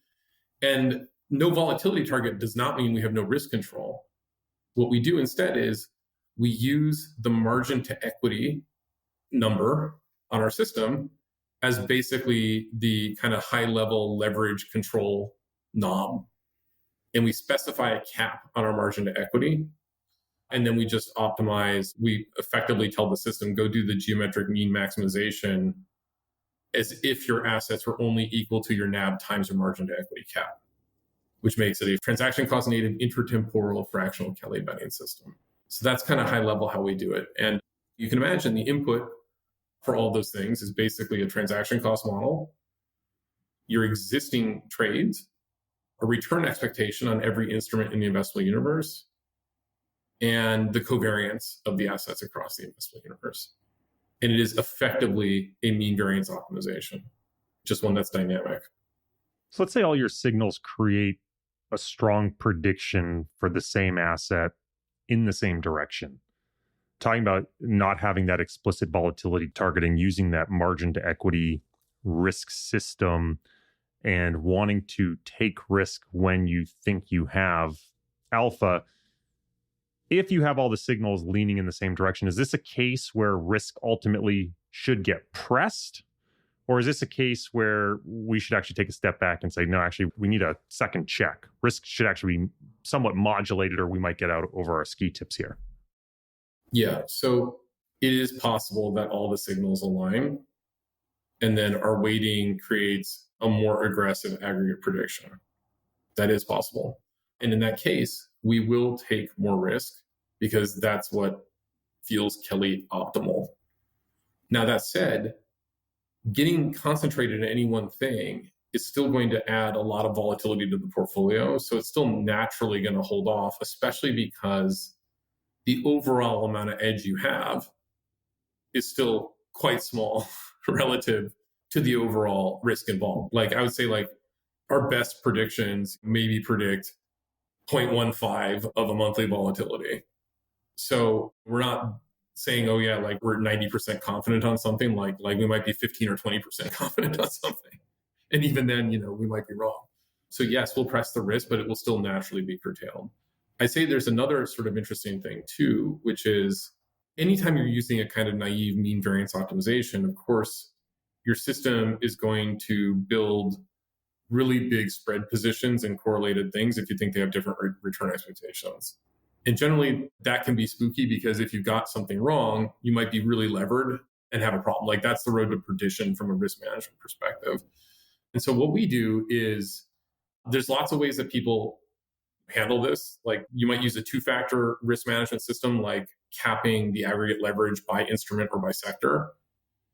And no volatility target does not mean we have no risk control. What we do instead is we use the margin to equity number on our system as basically the kind of high level leverage control knob. And we specify a cap on our margin to equity. And then we just optimize, we effectively tell the system, go do the geometric mean maximization as if your assets were only equal to your NAV times your margin to equity cap, which makes it a transaction cost native intertemporal fractional Kelly betting system. So that's kind of high level how we do it. And you can imagine the input for all those things is basically a transaction cost model, your existing trades, a return expectation on every instrument in the investable universe, and the covariance of the assets across the investable universe. And it is effectively a mean variance optimization, just one that's dynamic. So let's say all your signals create a strong prediction for the same asset in the same direction. Talking about not having that explicit volatility targeting, using that margin to equity risk system, and wanting to take risk when you think you have alpha. If you have all the signals leaning in the same direction, is this a case where risk ultimately should get pressed? Or is this a case where we should actually take a step back and say, no, actually, we need a second check? Risk should actually be somewhat modulated, or we might get out over our ski tips here. Yeah. So it is possible that all the signals align, and then our weighting creates a more aggressive aggregate prediction. That is possible. And in that case, we will take more risk because that's what feels Kelly optimal. Now, that said, getting concentrated in any one thing is still going to add a lot of volatility to the portfolio. So it's still naturally going to hold off, especially because the overall amount of edge you have is still quite small relative to the overall risk involved. Like I would say, like our best predictions maybe predict 0.15 of a monthly volatility. So we're not saying, oh yeah, like we're 90% confident on something, like we might be 15 or 20% confident on something. And even then, we might be wrong. So yes, we'll press the risk, but it will still naturally be curtailed. I say there's another sort of interesting thing too, which is anytime you're using a kind of naive mean variance optimization, of course, your system is going to build really big spread positions and correlated things if you think they have different return expectations. And generally, that can be spooky because if you got something wrong, you might be really levered and have a problem. Like that's the road to perdition from a risk management perspective. And so what we do is there's lots of ways that people handle this. Like you might use a two-factor risk management system, like capping the aggregate leverage by instrument or by sector.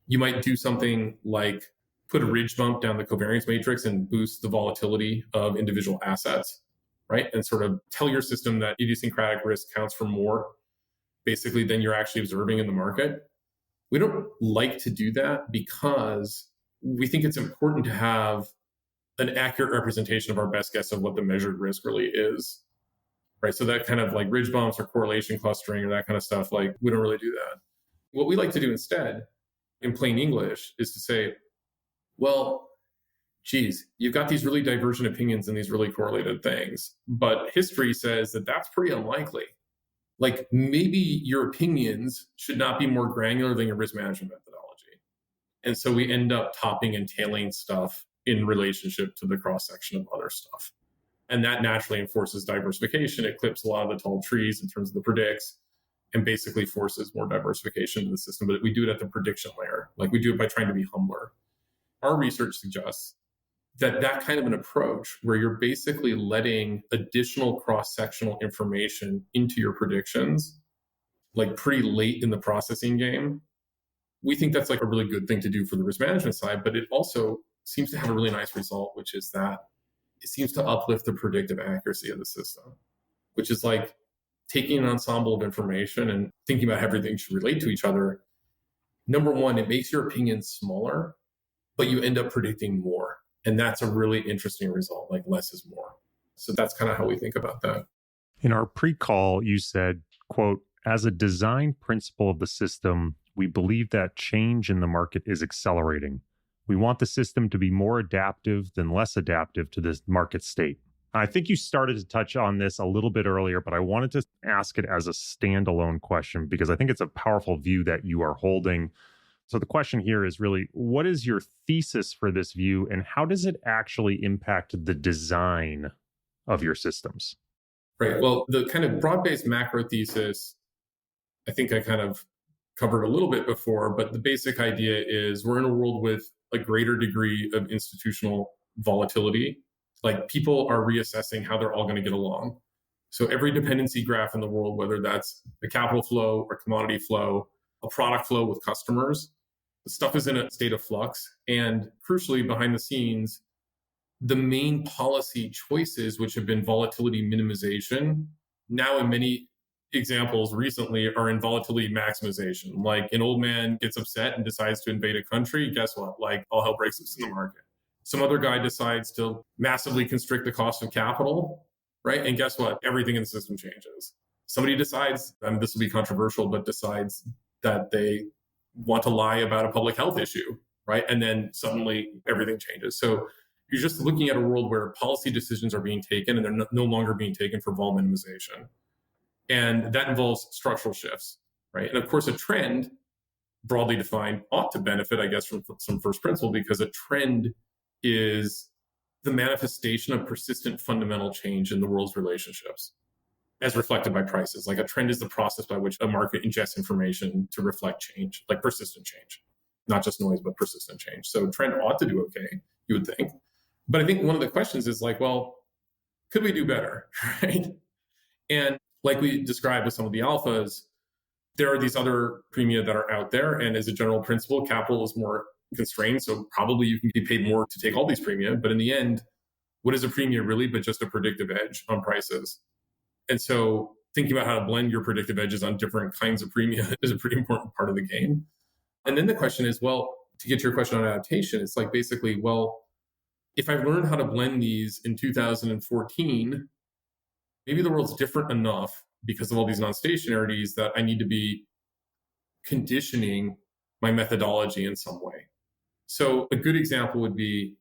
You might do something like put a ridge bump down the covariance matrix and boost the volatility of individual assets, right? And sort of tell your system that idiosyncratic risk counts for more, basically, than you're actually observing in the market. We don't like to do that because we think it's important to have an accurate representation of our best guess of what the measured risk really is, right? So that kind of like ridge bumps or correlation clustering or that kind of stuff, like we don't really do that. What we like to do instead, in plain English, is to say, well, geez, you've got these really divergent opinions and these really correlated things, but history says that that's pretty unlikely. Like maybe your opinions should not be more granular than your risk management methodology. And so we end up topping and tailing stuff in relationship to the cross-section of other stuff. And that naturally enforces diversification. It clips a lot of the tall trees in terms of the predicts and basically forces more diversification into the system. But we do it at the prediction layer. Like we do it by trying to be humbler. Our research suggests that kind of an approach where you're basically letting additional cross-sectional information into your predictions, like pretty late in the processing game, we think that's like a really good thing to do for the risk management side, but it also seems to have a really nice result, which is that it seems to uplift the predictive accuracy of the system, which is like taking an ensemble of information and thinking about how everything should relate to each other. Number one, it makes your opinions smaller, but you end up predicting more. And that's a really interesting result, like less is more. So that's kind of how we think about that. In our pre-call, you said, quote, as a design principle of the system, we believe that change in the market is accelerating. We want the system to be more adaptive than less adaptive to this market state. I think you started to touch on this a little bit earlier, but I wanted to ask it as a standalone question because I think it's a powerful view that you are holding. So the question here is really, what is your thesis for this view and how does it actually impact the design of your systems? Right. Well, the kind of broad-based macro thesis, I think I kind of covered a little bit before, but the basic idea is we're in a world with a greater degree of institutional volatility. Like people are reassessing how they're all going to get along. So every dependency graph in the world, whether that's a capital flow or commodity flow, a product flow with customers, the stuff is in a state of flux. And crucially, behind the scenes, the main policy choices, which have been volatility minimization, now in many examples recently are in volatility maximization. Like an old man gets upset and decides to invade a country. Guess what? Like all hell breaks loose in the market, Some other guy decides to massively constrict the cost of capital, right? And guess what? Everything in the system changes. Somebody decides, and this will be controversial, but decides that they want to lie about a public health issue, right? And then suddenly everything changes. So you're just looking at a world where policy decisions are being taken and they're no longer being taken for vol minimization. And that involves structural shifts, right? And of course, a trend, broadly defined, ought to benefit, I guess, from some first principle, because a trend is the manifestation of persistent fundamental change in the world's relationships as reflected by prices. Like a trend is the process by which a market ingests information to reflect change, like persistent change, not just noise, but persistent change. So trend ought to do okay, you would think. But I think one of the questions is like, well, could we do better, right? And like we described with some of the alphas, there are these other premia that are out there. And as a general principle, capital is more constrained. So probably you can be paid more to take all these premia. But in the end, what is a premia really but just a predictive edge on prices? And so thinking about how to blend your predictive edges on different kinds of premia is a pretty important part of the game. And then the question is, well, to get to your question on adaptation, it's like basically, well, if I learned how to blend these in 2014, maybe the world's different enough because of all these non-stationarities that I need to be conditioning my methodology in some way. So a good example would be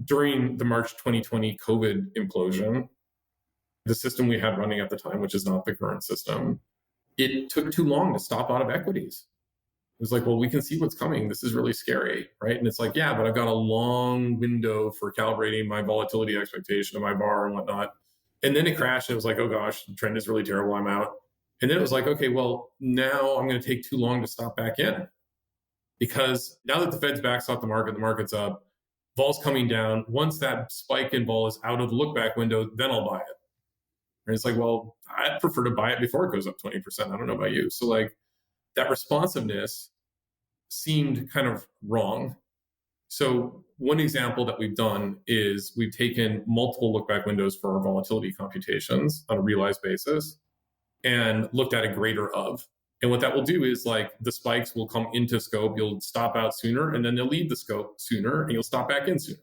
during the March 2020 COVID implosion, the system we had running at the time, which is not the current system, it took too long to stop out of equities. It was like, well, we can see what's coming. This is really scary, right? And it's like, yeah, but I've got a long window for calibrating my volatility expectation of my bar and whatnot. And then it crashed and it was like, oh gosh, the trend is really terrible. I'm out. And then it was like, okay, well, now I'm going to take too long to stop back in. Because now that the Fed's backstopped the market's up, vol's coming down. Once that spike in vol is out of the look back window, then I'll buy it. And it's like, well, I'd prefer to buy it before it goes up 20%. I don't know about you. So like that responsiveness seemed kind of wrong. So one example that we've done is we've taken multiple look back windows for our volatility computations on a realized basis and looked at a greater of. And what that will do is like the spikes will come into scope, you'll stop out sooner, and then they'll leave the scope sooner, and you'll stop back in sooner.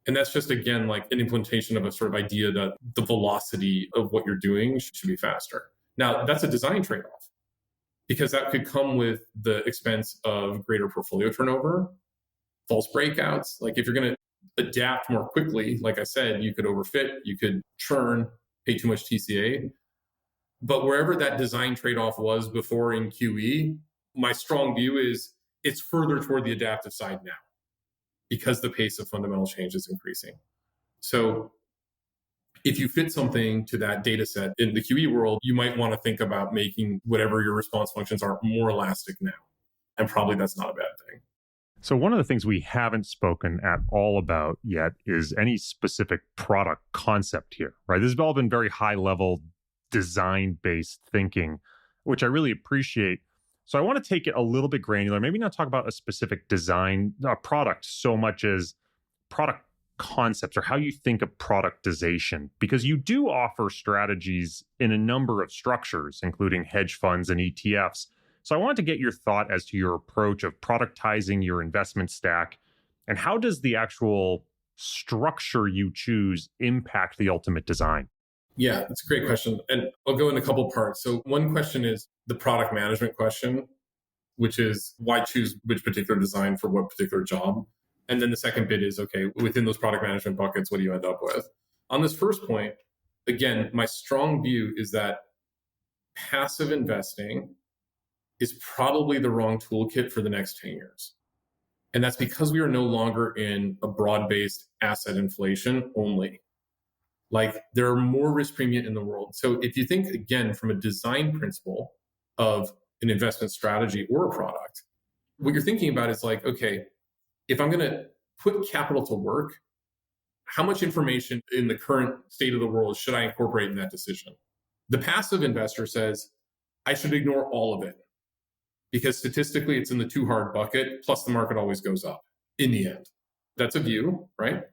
And that's just, again, like an implementation of a sort of idea that the velocity of what you're doing should be faster. Now, that's a design trade-off because that could come with the expense of greater portfolio turnover, false breakouts. Like if you're going to adapt more quickly, like I said, you could overfit, you could churn, pay too much TCA. But wherever that design trade-off was before in QE, my strong view is it's further toward the adaptive side now because the pace of fundamental change is increasing. So if you fit something to that data set in the QE world, you might want to think about making whatever your response functions are more elastic now. And probably that's not a bad thing. So one of the things we haven't spoken at all about yet is any specific product concept here, right? This has all been very high level design-based thinking, which I really appreciate. So I want to take it a little bit granular, maybe not talk about a specific design, product so much as product concepts or how you think of productization, because you do offer strategies in a number of structures, including hedge funds and ETFs. So I wanted to get your thought as to your approach of productizing your investment stack, and how does the actual structure you choose impact the ultimate design? Yeah, that's a great question. And I'll go in a couple parts. So one question is the product management question, which is why choose which particular design for what particular job? And then the second bit is, okay, within those product management buckets, what do you end up with? On this first point, again, my strong view is that passive investing is probably the wrong toolkit for the next 10 years. And that's because we are no longer in a broad-based asset inflation only. Like there are more risk premium in the world. So if you think, again, from a design principle of an investment strategy or a product, what you're thinking about is like, okay, if I'm going to put capital to work, how much information in the current state of the world should I incorporate in that decision? The passive investor says, I should ignore all of it because statistically it's in the too hard bucket, plus the market always goes up in the end. That's a view, right?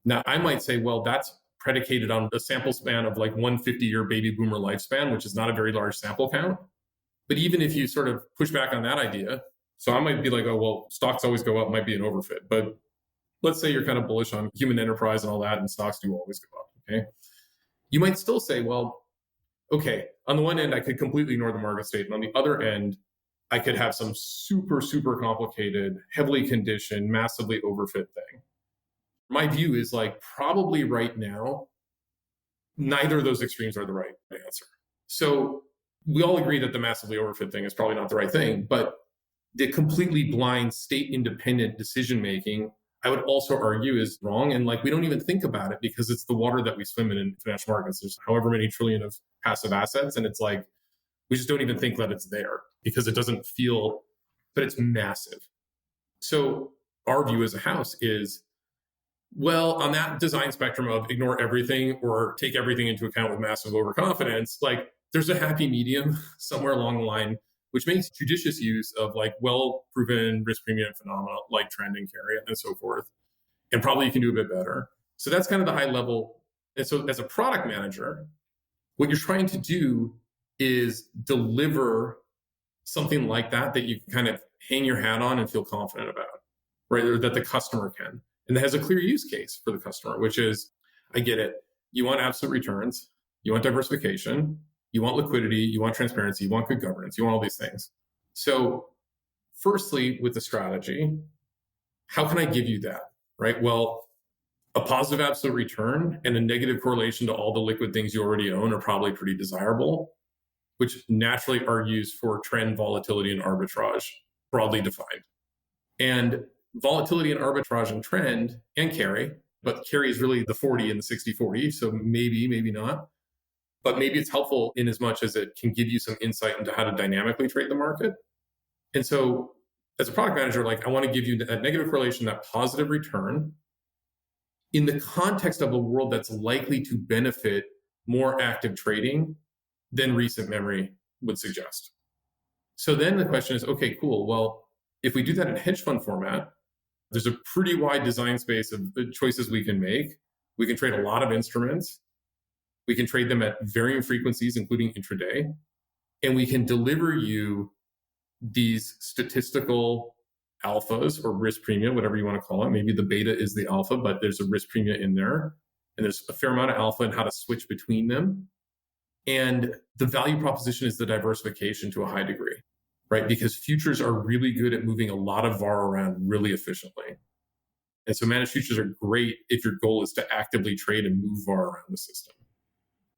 Now, I might say, well, that's predicated on a sample span of like 150-year baby boomer lifespan, which is not a very large sample count. But even if you sort of push back on that idea, so I might be like, oh, well, stocks always go up, might be an overfit. But let's say you're kind of bullish on human enterprise and all that, and stocks do always go up. Okay. You might still say, well, okay, on the one end, I could completely ignore the market state. And on the other end, I could have some super, super complicated, heavily conditioned, massively overfit thing. My view is like probably right now, neither of those extremes are the right answer. So we all agree that the massively overfit thing is probably not the right thing, but the completely blind state independent decision making, I would also argue is wrong. And like, we don't even think about it because it's the water that we swim in financial markets. There's however many trillion of passive assets. And it's like, we just don't even think that it's there because it doesn't feel, but it's massive. So our view as a house is, well, on that design spectrum of ignore everything or take everything into account with massive overconfidence, like there's a happy medium somewhere along the line, which makes judicious use of like well-proven risk premium phenomena like trend and carry and so forth. And probably you can do a bit better. So that's kind of the high level. And so as a product manager, what you're trying to do is deliver something like that you can kind of hang your hat on and feel confident about, right? Or that the customer can. And that has a clear use case for the customer, which is, I get it. You want absolute returns. You want diversification. You want liquidity. You want transparency. You want good governance. You want all these things. So firstly, with the strategy, how can I give you that, right? Well, a positive absolute return and a negative correlation to all the liquid things you already own are probably pretty desirable, which naturally argues for trend, volatility, and arbitrage, broadly defined. And volatility and arbitrage and trend and carry, but carry is really the 40 and the 60-40. So maybe not. But maybe it's helpful in as much as it can give you some insight into how to dynamically trade the market. And so as a product manager, like I want to give you that negative correlation, that positive return in the context of a world that's likely to benefit more active trading than recent memory would suggest. So then the question is, okay, cool. Well, if we do that in hedge fund format, there's a pretty wide design space of choices we can make. We can trade a lot of instruments. We can trade them at varying frequencies, including intraday. And we can deliver you these statistical alphas or risk premium, whatever you want to call it. Maybe the beta is the alpha, but there's a risk premium in there. And there's a fair amount of alpha and how to switch between them. And the value proposition is the diversification to a high degree, right? Because futures are really good at moving a lot of VAR around really efficiently. And so managed futures are great if your goal is to actively trade and move VAR around the system.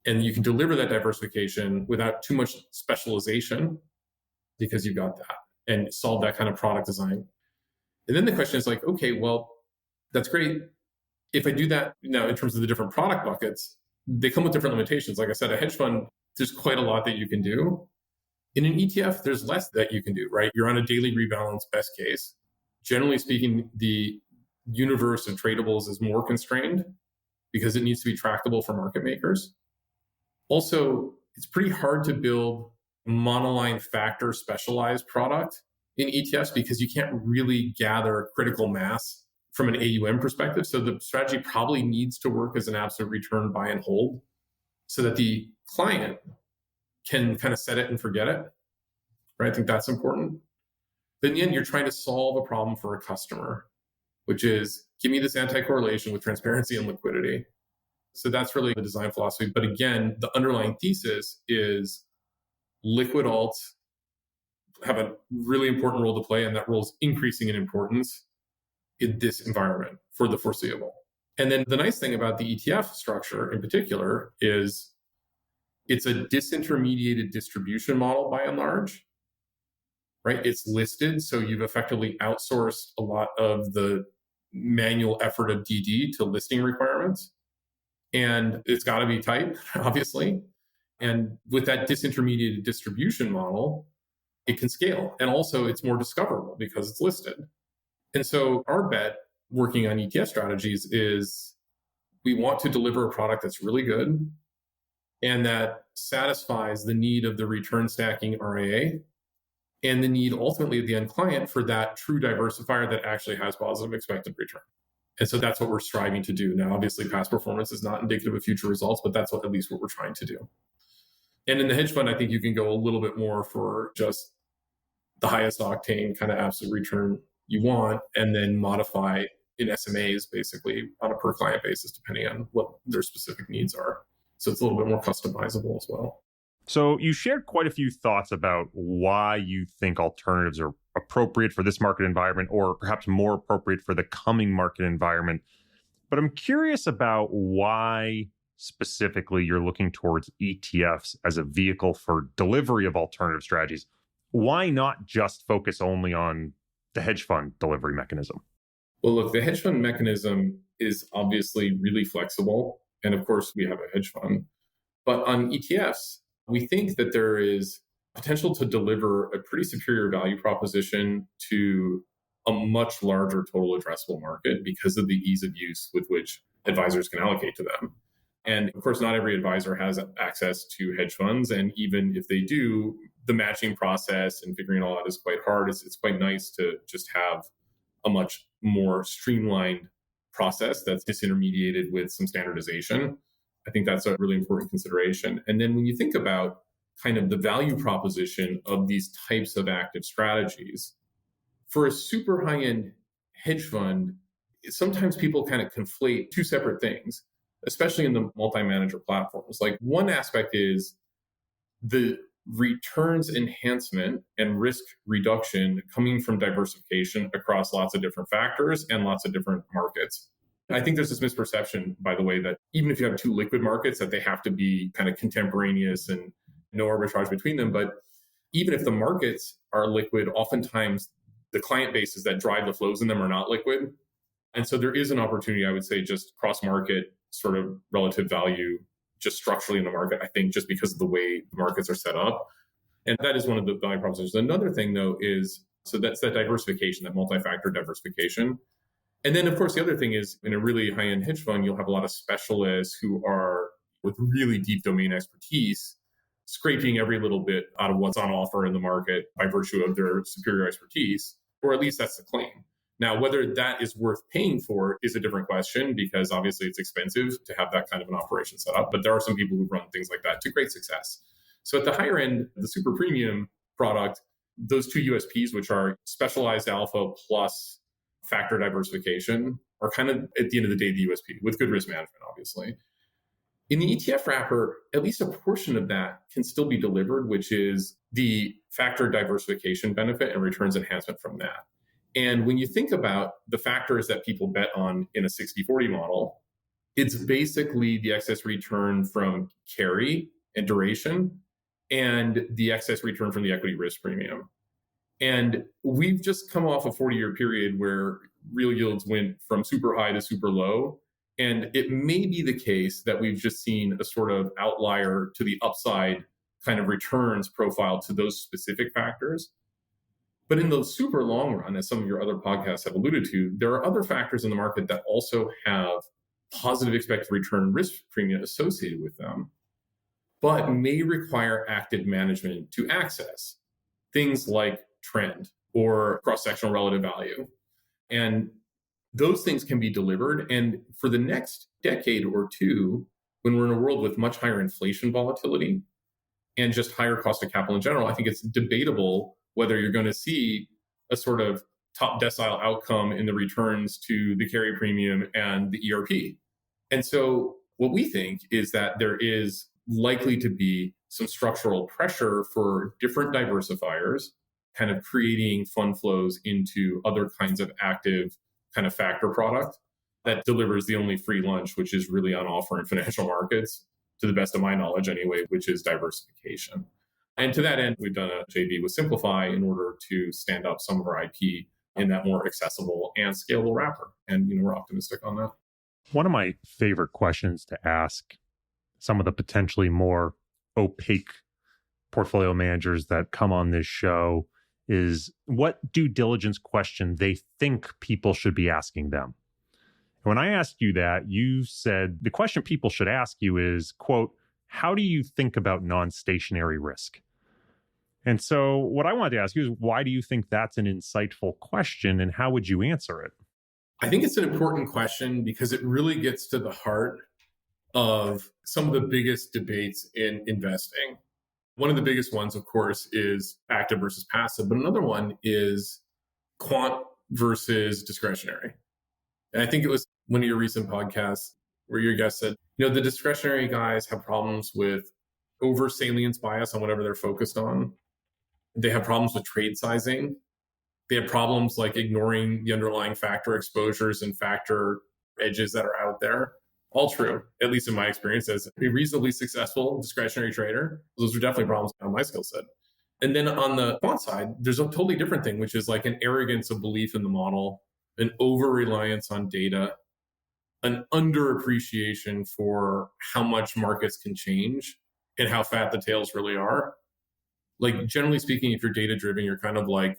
And you can deliver that diversification without too much specialization because you got that and solve that kind of product design. And then the question is like, okay, well, that's great. If I do that now in terms of the different product buckets, they come with different limitations. Like I said, a hedge fund, there's quite a lot that you can do. In an ETF, there's less that you can do, right? You're on a daily rebalance best case. Generally speaking, the universe of tradables is more constrained because it needs to be tractable for market makers. Also, it's pretty hard to build monoline factor specialized product in ETFs because you can't really gather critical mass from an AUM perspective. So the strategy probably needs to work as an absolute return buy and hold so that the client can kind of set it and forget it, right? I think that's important. But in the end, you're trying to solve a problem for a customer, which is give me this anti-correlation with transparency and liquidity. So that's really the design philosophy. But again, the underlying thesis is liquid alts have a really important role to play, and that role is increasing in importance in this environment for the foreseeable. And then the nice thing about the ETF structure in particular is it's a disintermediated distribution model by and large, right? It's listed, so you've effectively outsourced a lot of the manual effort of DD to listing requirements. And it's got to be tight, obviously. And with that disintermediated distribution model, it can scale. And also it's more discoverable because it's listed. And so our bet working on ETF strategies is we want to deliver a product that's really good and that satisfies the need of the return stacking RIA and the need ultimately of the end client for that true diversifier that actually has positive expected return. And so that's what we're striving to do. Now, obviously, past performance is not indicative of future results, but that's at least what we're trying to do. And in the hedge fund, I think you can go a little bit more for just the highest octane kind of absolute return you want, and then modify in SMAs, basically on a per client basis, depending on what their specific needs are. So it's a little bit more customizable as well. So you shared quite a few thoughts about why you think alternatives are appropriate for this market environment, or perhaps more appropriate for the coming market environment. But I'm curious about why specifically you're looking towards ETFs as a vehicle for delivery of alternative strategies. Why not just focus only on the hedge fund delivery mechanism? Well, look, the hedge fund mechanism is obviously really flexible. And of course, we have a hedge fund. But on ETFs, we think that there is potential to deliver a pretty superior value proposition to a much larger total addressable market because of the ease of use with which advisors can allocate to them. And of course, not every advisor has access to hedge funds. And even if they do, the matching process and figuring it all out is quite hard. It's quite nice to just have a much more streamlined process that's disintermediated with some standardization. I think that's a really important consideration. And then when you think about kind of the value proposition of these types of active strategies, for a super high-end hedge fund, sometimes people kind of conflate two separate things, especially in the multi-manager platforms. Like one aspect is the returns enhancement and risk reduction coming from diversification across lots of different factors and lots of different markets. I think there's this misperception, by the way, that even if you have two liquid markets, that they have to be kind of contemporaneous and no arbitrage between them. But even if the markets are liquid, oftentimes the client bases that drive the flows in them are not liquid. And so there is an opportunity, I would say, just cross-market sort of relative value, just structurally in the market, I think, just because of the way the markets are set up. And that is one of the value propositions. Another thing, though, is, so that's that diversification, that multi-factor diversification. And then, of course, the other thing is in a really high-end hedge fund, you'll have a lot of specialists who are with really deep domain expertise, scraping every little bit out of what's on offer in the market by virtue of their superior expertise, or at least that's the claim. Now, whether that is worth paying for is a different question, because obviously it's expensive to have that kind of an operation set up. But there are some people who run things like that to great success. So at the higher end, the super premium product, those two USPs, which are specialized alpha plus factor diversification, are kind of, at the end of the day, the USP with good risk management, obviously. In the ETF wrapper, at least a portion of that can still be delivered, which is the factor diversification benefit and returns enhancement from that. And when you think about the factors that people bet on in a 60-40 model, it's basically the excess return from carry and duration and the excess return from the equity risk premium. And we've just come off a 40-year period where real yields went from super high to super low. And it may be the case that we've just seen a sort of outlier to the upside kind of returns profile to those specific factors. But in the super long run, as some of your other podcasts have alluded to, there are other factors in the market that also have positive expected return risk premium associated with them, but may require active management to access. Things like trend or cross-sectional relative value. And those things can be delivered. And for the next decade or two, when we're in a world with much higher inflation volatility and just higher cost of capital in general, I think it's debatable whether you're going to see a sort of top decile outcome in the returns to the carry premium and the ERP. And so what we think is that there is likely to be some structural pressure for different diversifiers, kind of creating fund flows into other kinds of active kind of factor product that delivers the only free lunch, which is really on offer in financial markets, to the best of my knowledge anyway, which is diversification. And to that end, we've done a JV with Simplify in order to stand up some of our IP in that more accessible and scalable wrapper. And we're optimistic on that. One of my favorite questions to ask some of the potentially more opaque portfolio managers that come on this show is what due diligence question they think people should be asking them. When I asked you that, you said the question people should ask you is, quote, how do you think about non-stationary risk? And so what I wanted to ask you is, why do you think that's an insightful question, and how would you answer it? I think it's an important question because it really gets to the heart of some of the biggest debates in investing. One of the biggest ones, of course, is active versus passive, but another one is quant versus discretionary. And I think it was one of your recent podcasts where your guest said, the discretionary guys have problems with over salience bias on whatever they're focused on. They have problems with trade sizing. They have problems like ignoring the underlying factor exposures and factor edges that are out there. All true, at least in my experience as a reasonably successful discretionary trader. Those are definitely problems on my skill set. And then on the quant side, there's a totally different thing, which is like an arrogance of belief in the model, an over-reliance on data, an underappreciation for how much markets can change and how fat the tails really are. Like, generally speaking, if you're data-driven, you're kind of like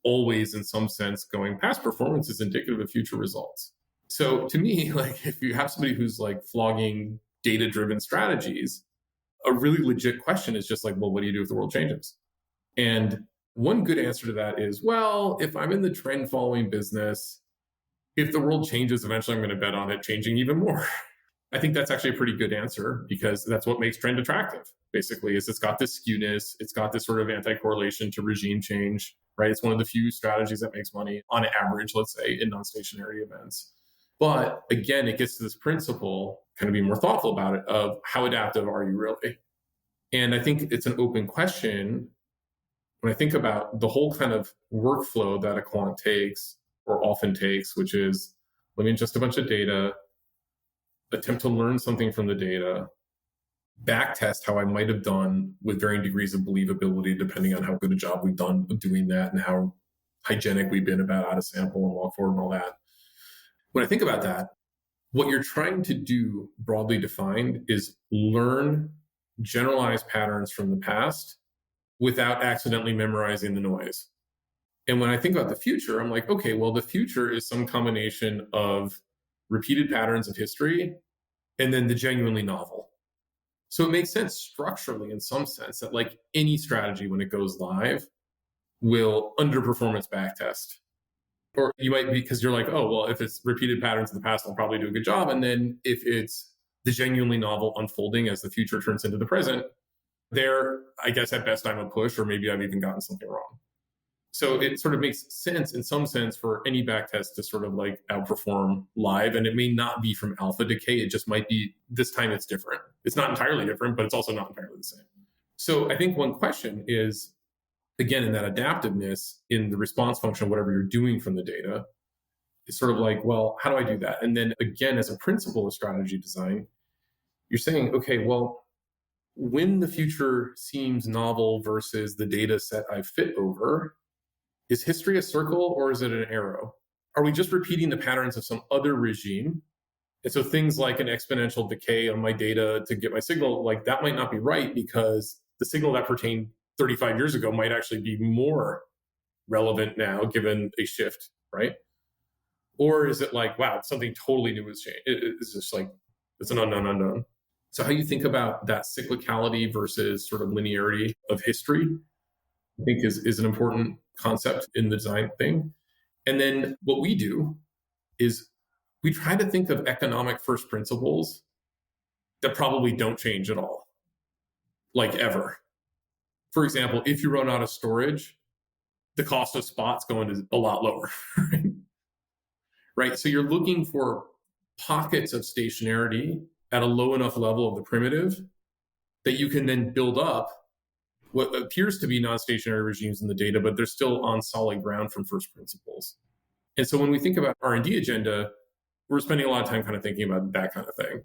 always, in some sense, going past performance is indicative of future results. So to me, like, if you have somebody who's like flogging data-driven strategies, a really legit question is just like, well, what do you do if the world changes? And one good answer to that is, well, if I'm in the trend following business, if the world changes, eventually I'm going to bet on it changing even more. I think that's actually a pretty good answer because that's what makes trend attractive, basically, is it's got this skewness, it's got this sort of anti-correlation to regime change, right? It's one of the few strategies that makes money on average, let's say, in non-stationary events. But again, it gets to this principle, kind of be more thoughtful about it, of how adaptive are you really? And I think it's an open question. When I think about the whole kind of workflow that a quant takes or often takes, which is, let me ingest a bunch of data, attempt to learn something from the data, backtest how I might have done with varying degrees of believability, depending on how good a job we've done of doing that and how hygienic we've been about out of sample and walk forward and all that. When I think about that, what you're trying to do, broadly defined, is learn generalized patterns from the past without accidentally memorizing the noise. And when I think about the future, I'm like, okay, well, the future is some combination of repeated patterns of history and then the genuinely novel. So it makes sense structurally, in some sense, that like any strategy, when it goes live, will underperform its backtest. Or you might be, because you're like, oh, well, if it's repeated patterns in the past, I'll probably do a good job. And then if it's the genuinely novel unfolding as the future turns into the present, there, I guess at best I'm a push, or maybe I've even gotten something wrong. So it sort of makes sense in some sense for any backtest to sort of like outperform live. And it may not be from alpha decay. It just might be this time it's different. It's not entirely different, but it's also not entirely the same. So I think one question is, again, in that adaptiveness in the response function, whatever you're doing from the data, is sort of like, well, how do I do that? And then again, as a principle of strategy design, you're saying, okay, well, when the future seems novel versus the data set I fit over, is history a circle or is it an arrow? Are we just repeating the patterns of some other regime? And so things like an exponential decay on my data to get my signal, like that might not be right because the signal that pertained 35 years ago might actually be more relevant now given a shift, right? Or is it like, wow, something totally new has changed? It's just like, it's an unknown. So how you think about that cyclicality versus sort of linearity of history, I think is an important concept in the design thing. And then what we do is we try to think of economic first principles that probably don't change at all, like ever. For example, if you run out of storage, the cost of spot's going to a lot lower, right? So you're looking for pockets of stationarity at a low enough level of the primitive that you can then build up what appears to be non-stationary regimes in the data, but they're still on solid ground from first principles. And so when we think about R&D agenda, we're spending a lot of time kind of thinking about that kind of thing,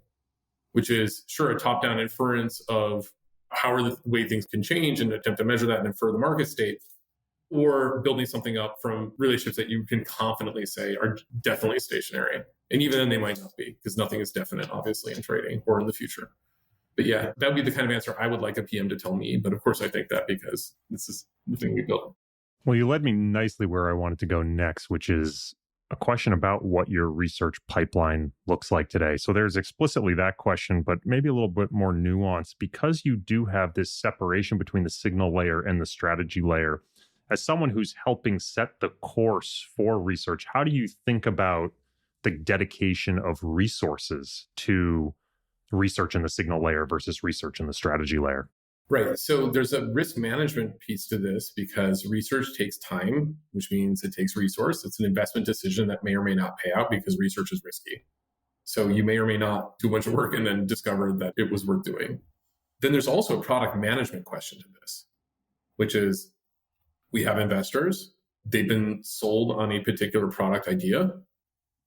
which is sure a top-down inference of how are the way things can change and attempt to measure that and infer the market state, or building something up from relationships that you can confidently say are definitely stationary. And even then they might not be, because nothing is definite, obviously, in trading or in the future. But yeah, that would be the kind of answer I would like a PM to tell me. But of course, I think that because this is the thing we built. Well, you led me nicely where I wanted to go next, which is a question about what your research pipeline looks like today. So there's explicitly that question, but maybe a little bit more nuanced because you do have this separation between the signal layer and the strategy layer. As someone who's helping set the course for research, how do you think about the dedication of resources to research in the signal layer versus research in the strategy layer? Right. So there's a risk management piece to this because research takes time, which means it takes resource. It's an investment decision that may or may not pay out because research is risky. So you may or may not do a bunch of work and then discover that it was worth doing. Then there's also a product management question to this, which is we have investors. They've been sold on a particular product idea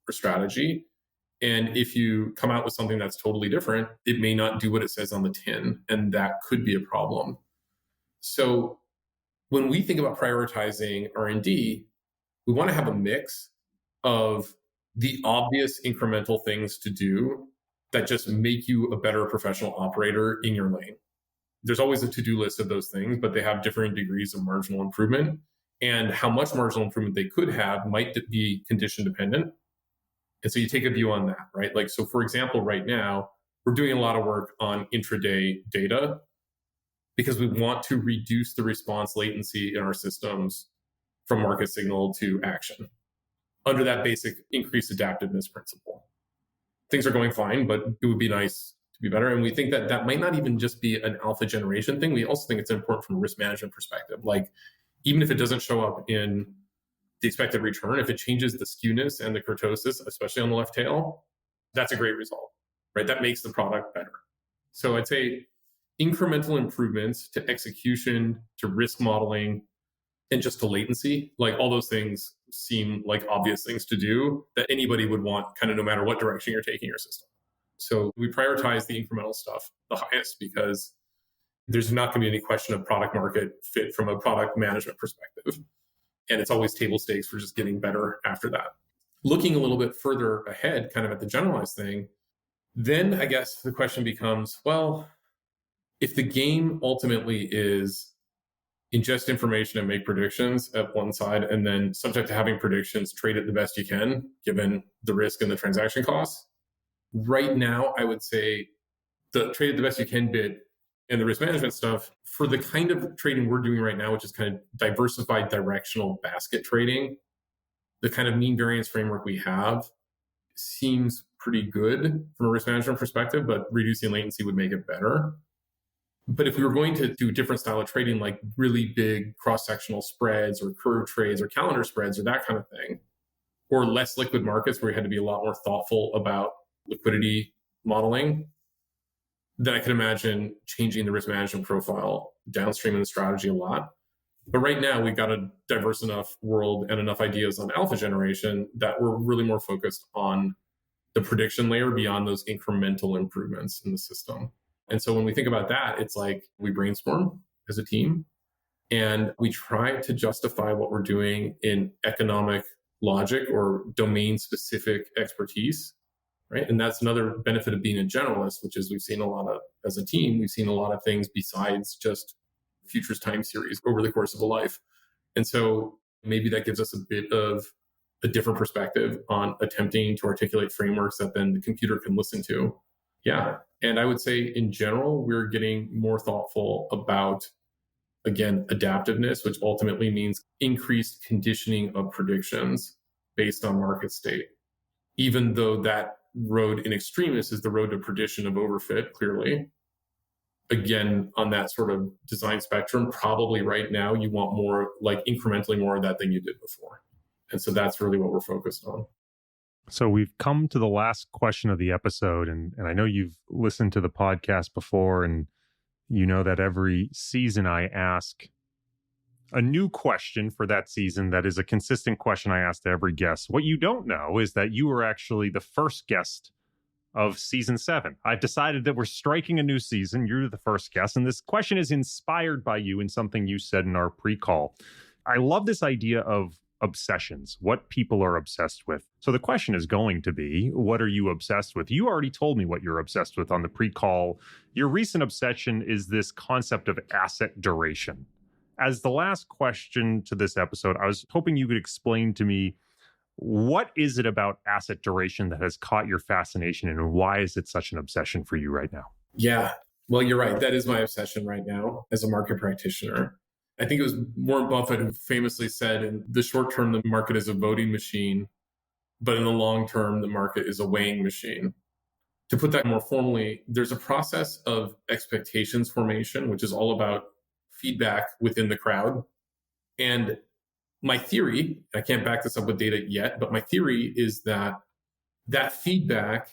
or strategy. And if you come out with something that's totally different, it may not do what it says on the tin. And that could be a problem. So when we think about prioritizing R&D, we want to have a mix of the obvious incremental things to do that just make you a better professional operator in your lane. There's always a to-do list of those things, but they have different degrees of marginal improvement. And how much marginal improvement they could have might be condition dependent. And so you take a view on that, right? Like, so for example, right now, we're doing a lot of work on intraday data because we want to reduce the response latency in our systems from market signal to action under that basic increased adaptiveness principle. Things are going fine, but it would be nice to be better. And we think that that might not even just be an alpha generation thing. We also think it's important from a risk management perspective. Like, even if it doesn't show up in the expected return, if it changes the skewness and the kurtosis, especially on the left tail, that's a great result, right? That makes the product better. So I'd say incremental improvements to execution, to risk modeling, and just to latency, like all those things seem like obvious things to do that anybody would want kind of no matter what direction you're taking your system. So we prioritize the incremental stuff the highest because there's not going to be any question of product market fit from a product management perspective. And it's always table stakes for just getting better after that. Looking a little bit further ahead, kind of at the generalized thing, then I guess the question becomes, well, if the game ultimately is ingest information and make predictions at one side, and then subject to having predictions, trade it the best you can, given the risk and the transaction costs. Right now, I would say the trade it the best you can bit and the risk management stuff for the kind of trading we're doing right now, which is kind of diversified directional basket trading, the kind of mean variance framework we have seems pretty good from a risk management perspective, but reducing latency would make it better. But if we were going to do a different style of trading, like really big cross-sectional spreads or curve trades or calendar spreads or that kind of thing, or less liquid markets where we had to be a lot more thoughtful about liquidity modeling, then I could imagine changing the risk management profile downstream in the strategy a lot. But right now, we've got a diverse enough world and enough ideas on alpha generation that we're really more focused on the prediction layer beyond those incremental improvements in the system. And so when we think about that, it's like we brainstorm as a team and we try to justify what we're doing in economic logic or domain specific expertise. Right. And that's another benefit of being a generalist, which is we've seen a lot of, as a team, we've seen a lot of things besides just futures time series over the course of a life. And so maybe that gives us a bit of a different perspective on attempting to articulate frameworks that then the computer can listen to. Yeah. And I would say in general, we're getting more thoughtful about, again, adaptiveness, which ultimately means increased conditioning of predictions based on market state, even though that road in extremis is the road to perdition of overfit, clearly. Again, on that sort of design spectrum, probably right now you want more, like incrementally more of that than you did before. And so that's really what we're focused on. So we've come to the last question of the episode, and I know you've listened to the podcast before, and you know that every season I ask a new question for that season that is a consistent question I ask to every guest. What you don't know is that you were actually the first guest of season 7. I've decided that we're striking a new season. You're the first guest, and this question is inspired by you and something you said in our pre-call. I love this idea of obsessions, what people are obsessed with. So the question is going to be, what are you obsessed with? You already told me what you're obsessed with on the pre-call. Your recent obsession is this concept of asset duration. As the last question to this episode, I was hoping you could explain to me, what is it about asset duration that has caught your fascination, and why is it such an obsession for you right now? Yeah, well, you're right. That is my obsession right now as a market practitioner. I think it was Warren Buffett who famously said, in the short term, the market is a voting machine, but in the long term, the market is a weighing machine. To put that more formally, there's a process of expectations formation, which is all about feedback within the crowd. And my theory, I can't back this up with data yet, but my theory is that that feedback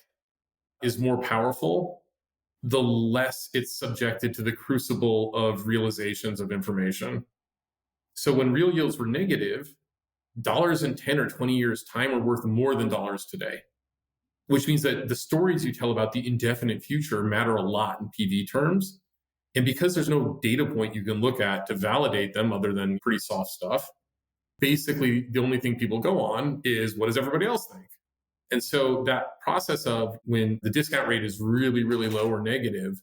is more powerful the less it's subjected to the crucible of realizations of information. So when real yields were negative, dollars in 10 or 20 years' time are worth more than dollars today, which means that the stories you tell about the indefinite future matter a lot in PV terms. And because there's no data point you can look at to validate them other than pretty soft stuff, basically the only thing people go on is what does everybody else think? And so that process of when the discount rate is really, really low or negative,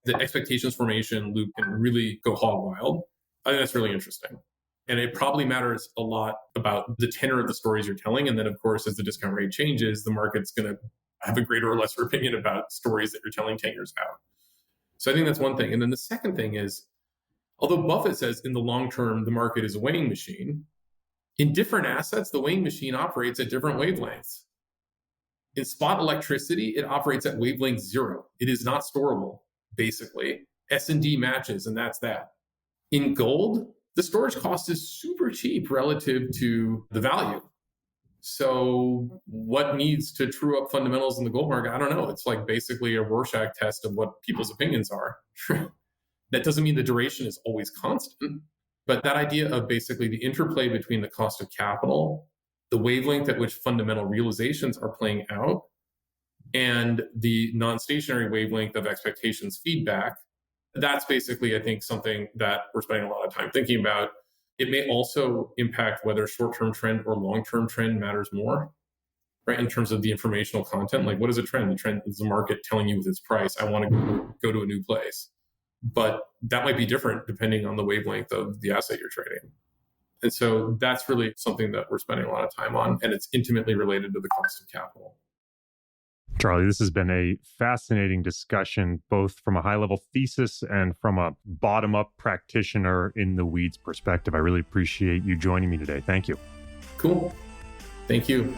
the expectations formation loop can really go hog wild. I think that's really interesting. And it probably matters a lot about the tenor of the stories you're telling. And then, of course, as the discount rate changes, the market's going to have a greater or lesser opinion about stories that you're telling 10 years out. So I think that's one thing. And then the second thing is, although Buffett says in the long term, the market is a weighing machine, in different assets, the weighing machine operates at different wavelengths. In spot electricity, it operates at wavelength 0. It is not storable, basically. S&D matches, and that's that. In gold, the storage cost is super cheap relative to the value. So what needs to true up fundamentals in the gold market? I don't know. It's like basically a Rorschach test of what people's opinions are. That doesn't mean the duration is always constant, but that idea of basically the interplay between the cost of capital, the wavelength at which fundamental realizations are playing out, and the non-stationary wavelength of expectations feedback, that's basically, I think, something that we're spending a lot of time thinking about. It may also impact whether short-term trend or long-term trend matters more, right? In terms of the informational content, like what is a trend? The trend is the market telling you with its price, I want to go to a new place. But that might be different depending on the wavelength of the asset you're trading. And so that's really something that we're spending a lot of time on, and it's intimately related to the cost of capital. Charlie, this has been a fascinating discussion, both from a high-level thesis and from a bottom-up practitioner in the weeds perspective. I really appreciate you joining me today. Thank you. Cool. Thank you.